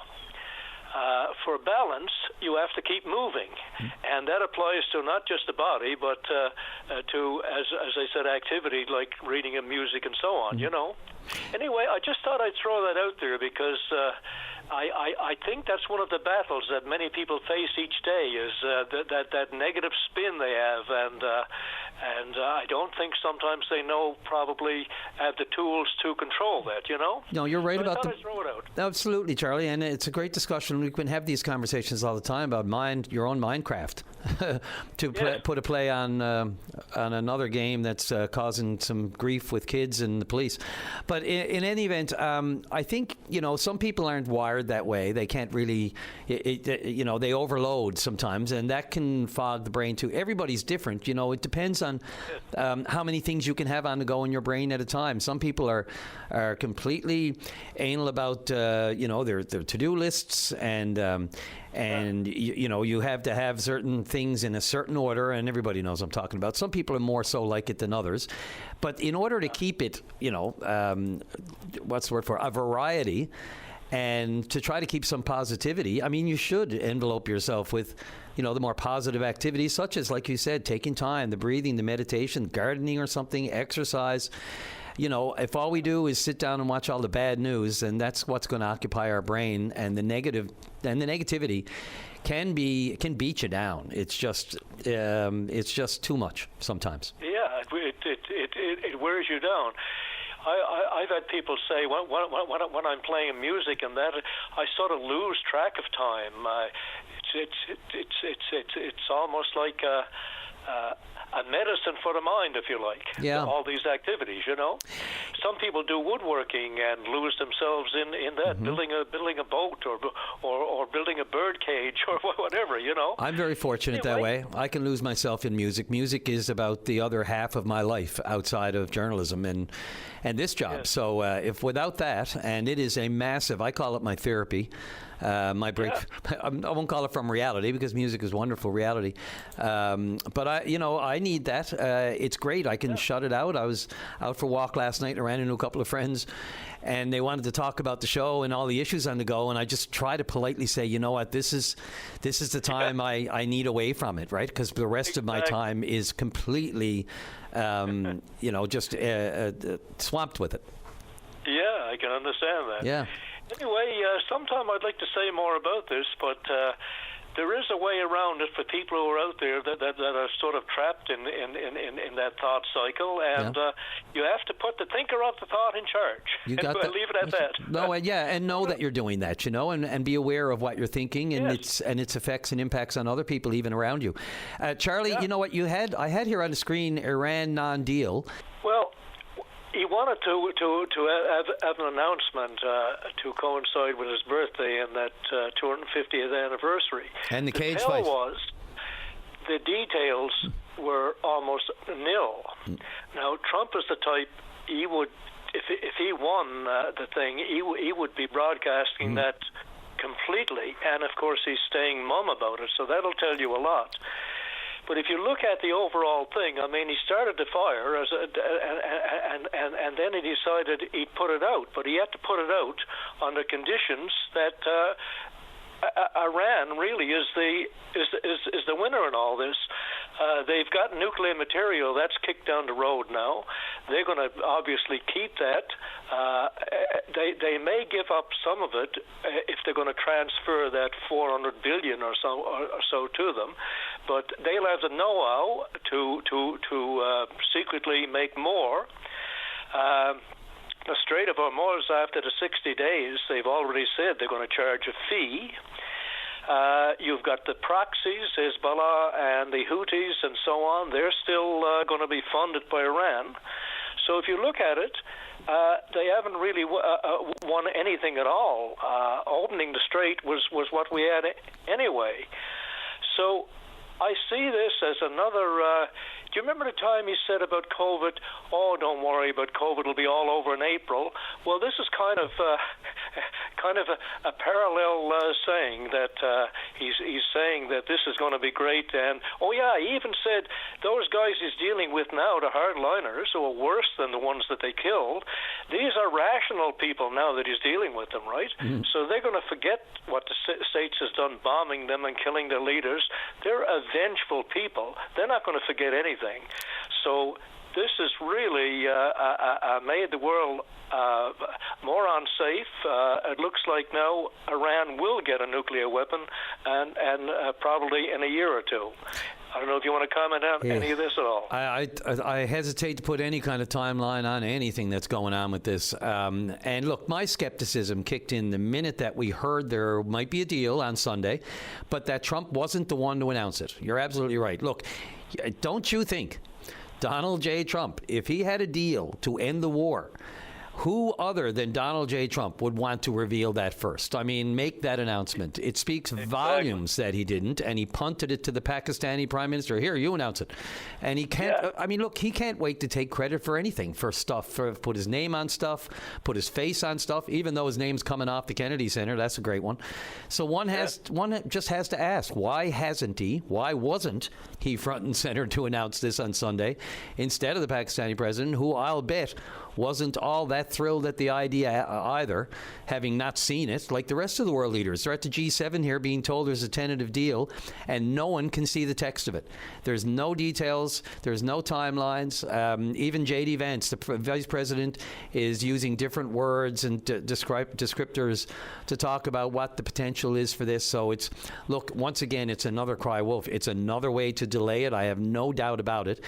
For balance, you have to keep moving, and that applies to not just the body, but to, as I said, activity like reading and music and so on. You know. Anyway, I just thought I'd throw that out there because I think that's one of the battles that many people face each day is that negative spin they have, and I don't think sometimes they probably have the tools to control that, you know? No, you're right about I'd throw it out. Absolutely, Charlie, and it's a great discussion. We can have these conversations all the time about your own Minecraft, put a play on another game that's causing some grief with kids and the police. But in any event, I think, some people aren't wired wired that way. They can't really, they overload sometimes, and that can fog the brain too. Everybody's different. It depends on how many things you can have on the go in your brain at a time. Some people are completely anal about, their to-do lists, and you have to have certain things in a certain order, and everybody knows what I'm talking about. Some people are more so like it than others. But in order to keep it, what's the word for, a variety, and to try to keep some positivity, I mean, you should envelope yourself with, the more positive activities, such as, like you said, taking time, the breathing, the meditation, gardening or something, exercise. If all we do is sit down and watch all the bad news, then that's what's going to occupy our brain, and the negativity can beat you down. It's just too much sometimes. Yeah, it wears you down. I've had people say when I'm playing music and that I sort of lose track of time. It's almost like a medicine for the mind, if you like. Yeah. All these activities, Some people do woodworking and lose themselves in that, building a boat or building a bird cage or whatever, I'm very fortunate that way. I can lose myself in music. Music is about the other half of my life outside of journalism and this job. Yes. So if without that, and it is a massive, I call it my therapy. My break. Yeah. I won't call it from reality because music is wonderful reality, but I need that. It's great. I can shut it out. I was out for a walk last night and ran into a couple of friends, and they wanted to talk about the show and all the issues on the go, and I just try to politely say, you know what, this is the time I need away from it, right? Because the rest of my time is completely, just swamped with it. Yeah, I can understand that. Yeah. Anyway, sometime I'd like to say more about this, but there is a way around it for people who are out there that are sort of trapped in that thought cycle, and you have to put the thinker of the thought in charge. You got that. Leave it at that. No, and know that you're doing that, and be aware of what you're thinking and its effects and impacts on other people even around you. Charlie, you know what I had here on the screen, Iran non-deal. Well, he wanted to have an announcement to coincide with his birthday and that 250th anniversary. And the cage fight. fight. Was the details were almost nil. Now Trump is the type he would, if he won the thing, he would be broadcasting that completely, and of course he's staying mum about it. So that'll tell you a lot. But if you look at the overall thing, I mean, he started the fire, and then he decided he'd put it out. But he had to put it out under conditions that Iran really is the winner in all this. They've got nuclear material that's kicked down the road now. They're going to obviously keep that. They may give up some of it if they're going to transfer that $400 billion or so to them, but they'll have the know-how to secretly make more. The Strait of Hormuz, after the 60 days, they've already said they're going to charge a fee. You've got the proxies, Hezbollah and the Houthis and so on. They're still going to be funded by Iran. So if you look at it, they haven't really won anything at all. Opening the strait was what we had anyway. So I see this as another... do you remember the time he said about COVID, oh, don't worry about COVID, it'll be all over in April? Well, this is kind of a parallel saying that he's saying that this is going to be great. And, oh, yeah, he even said those guys he's dealing with now, the hardliners, who are worse than the ones that they killed, these are rational people now that he's dealing with them, right? Mm-hmm. So they're going to forget what the States has done, bombing them and killing their leaders. They're a vengeful people. They're not going to forget anything. So this has really made the world more unsafe. It looks like now Iran will get a nuclear weapon, and probably in a year or two. I don't know if you want to comment on any of this at all. I hesitate to put any kind of timeline on anything that's going on with this. And look, my skepticism kicked in the minute that we heard there might be a deal on Sunday, but that Trump wasn't the one to announce it. You're absolutely right. Look, don't you think Donald J. Trump, if he had a deal to end the war, Who other than Donald J. Trump would want to reveal that first? I mean, make that announcement. It speaks volumes that he didn't, and he punted it to the Pakistani Prime Minister. Here, you announce it. And he can't, I mean, look, he can't wait to take credit for anything, for stuff, for put his name on stuff, put his face on stuff, even though his name's coming off the Kennedy Center. That's a great one. So one just has to ask, why wasn't he front and center to announce this on Sunday instead of the Pakistani president, who I'll bet wasn't all that thrilled at the idea either, having not seen it, like the rest of the world leaders. They're at the G7 here being told there's a tentative deal, and no one can see the text of it. There's no details. There's no timelines. Even J.D. Vance, the vice president, is using different words and descriptors to talk about what the potential is for this. So it's, look, once again, it's another cry wolf. It's another way to delay it. I have no doubt about it.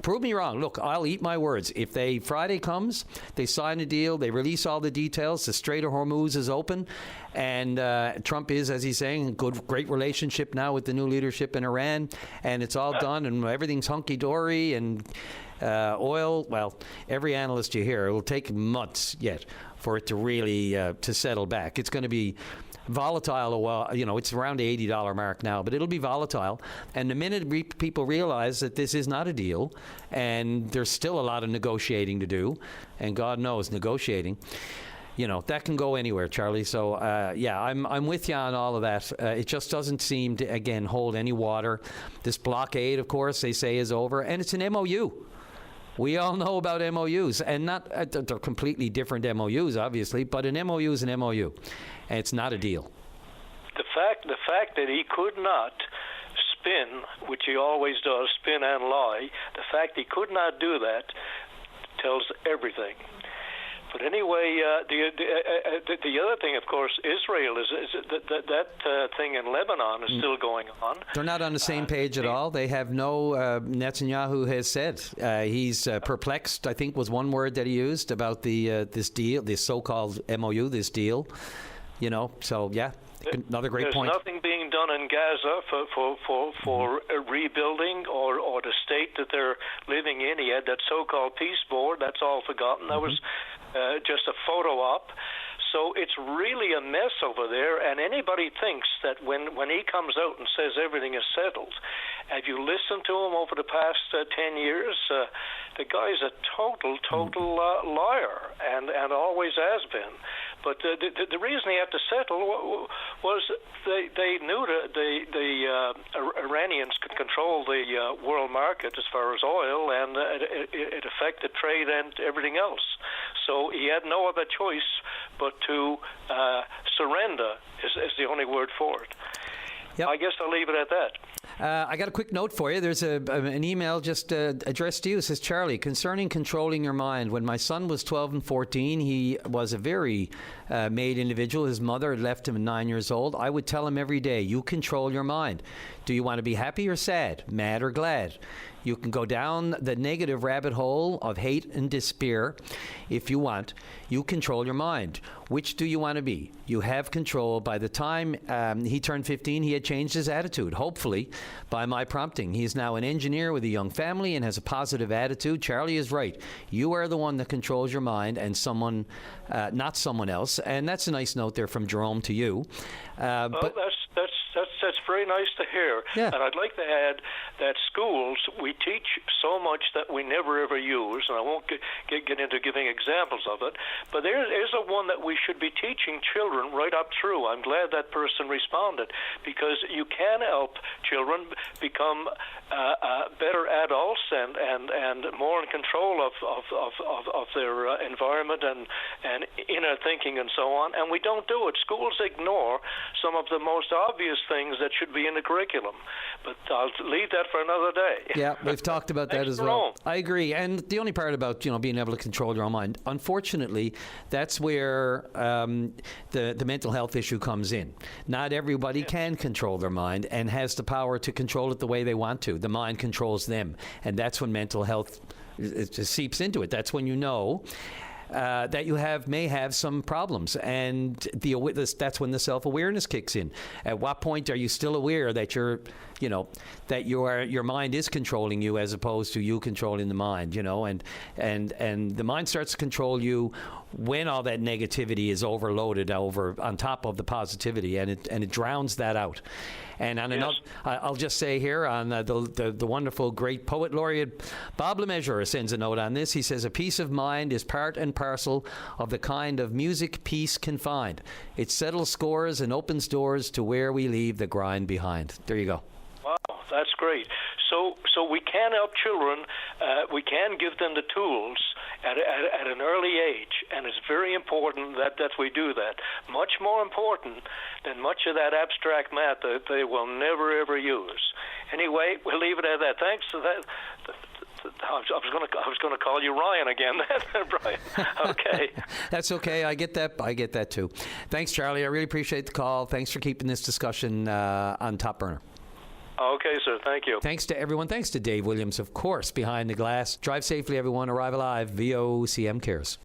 Prove me wrong. Look, I'll eat my words. If Friday comes, they sign a deal, they release all the details, the Strait of Hormuz is open, and Trump is, as he's saying, great relationship now with the new leadership in Iran, and it's all done, and everything's hunky-dory, and oil, well, every analyst you hear, it will take months yet for it to really to settle back. It's going to be volatile a while, it's around the $80 mark now, but it'll be volatile. And the minute people realize that this is not a deal, and there's still a lot of negotiating to do, and God knows negotiating, that can go anywhere, Charlie. So, I'm with you on all of that. It just doesn't seem to, again, hold any water. This blockade, of course, they say is over, and it's an MOU. We all know about MOUs, and not they're completely different MOUs, obviously, but an MOU is an MOU, and it's not a deal. The fact that he could not spin, which he always does, spin and lie, the fact he could not do that tells everything. But anyway, the other thing, of course, Israel is that thing in Lebanon is still going on. They're not on the same page at all. They have no. Netanyahu has said he's perplexed, I think was one word that he used about this deal, this so-called MOU, this deal. So yeah. Another great point. There's nothing being done in Gaza for rebuilding or the state that they're living in. He had that so-called peace board. That's all forgotten. That was just a photo op. So it's really a mess over there, and anybody thinks that when he comes out and says everything is settled, have you listened to him over the past 10 years? The guy's a total liar, and always has been. But the reason he had to settle was they knew that the Iranians could control the world market as far as oil, and it affected trade and everything else. So he had no other choice but to surrender is the only word for it. Yep. I guess I'll leave it at that. I got a quick note for you. There's an email just addressed to you. It says, Charlie, concerning controlling your mind, when my son was 12 and 14, he was a very made individual. His mother had left him at 9 years old. I would tell him every day, you control your mind. Do you want to be happy or sad, mad or glad? You can go down the negative rabbit hole of hate and despair if you want. You control your mind. Which do you want to be? You have control. By the time he turned 15, he had changed his attitude, hopefully, by my prompting. He is now an engineer with a young family and has a positive attitude. Charlie is right. You are the one that controls your mind and someone, not someone else. And that's a nice note there from Jerome to you. But that's very nice to hear. Yeah. And I'd like to add that schools, we teach so much that we never ever use, and I won't get into giving examples of it, but there is a one that we should be teaching children right up through. I'm glad that person responded, because you can help children become better adults and more in control of their environment and inner thinking and so on, and we don't do it. Schools ignore some of the most obvious things that should be in the curriculum, but I'll leave that for another day. Yeah, we've talked about that as well. I agree, and the only part about being able to control your own mind, unfortunately, that's where the mental health issue comes in. Not everybody can control their mind and has the power to control it the way they want to. The mind controls them, and that's when mental health it seeps into it. That's when you know. that you may have some problems, and that's when the self-awareness kicks in. At what point are you still aware that your mind is controlling you as opposed to you controlling the mind? And the mind starts to control you when all that negativity is overloaded on top of the positivity, and it drowns that out. And on another, I'll just say here on the wonderful, great poet laureate Bob LeMessurier sends a note on this. He says, "A peace of mind is part and parcel of the kind of music peace can find. It settles scores and opens doors to where we leave the grind behind." There you go. Wow, that's great. So we can help children. We can give them the tools at an early age, and it's very important that we do that. Much more important than much of that abstract math that they will never ever use. Anyway, we'll leave it at that. Thanks for that. I was going to call you Ryan again, Brian. Okay. That's okay. I get that too. Thanks, Charlie. I really appreciate the call. Thanks for keeping this discussion on top burner. Okay, sir. Thank you. Thanks to everyone. Thanks to Dave Williams, of course, behind the glass. Drive safely, everyone. Arrive alive. VOCM cares.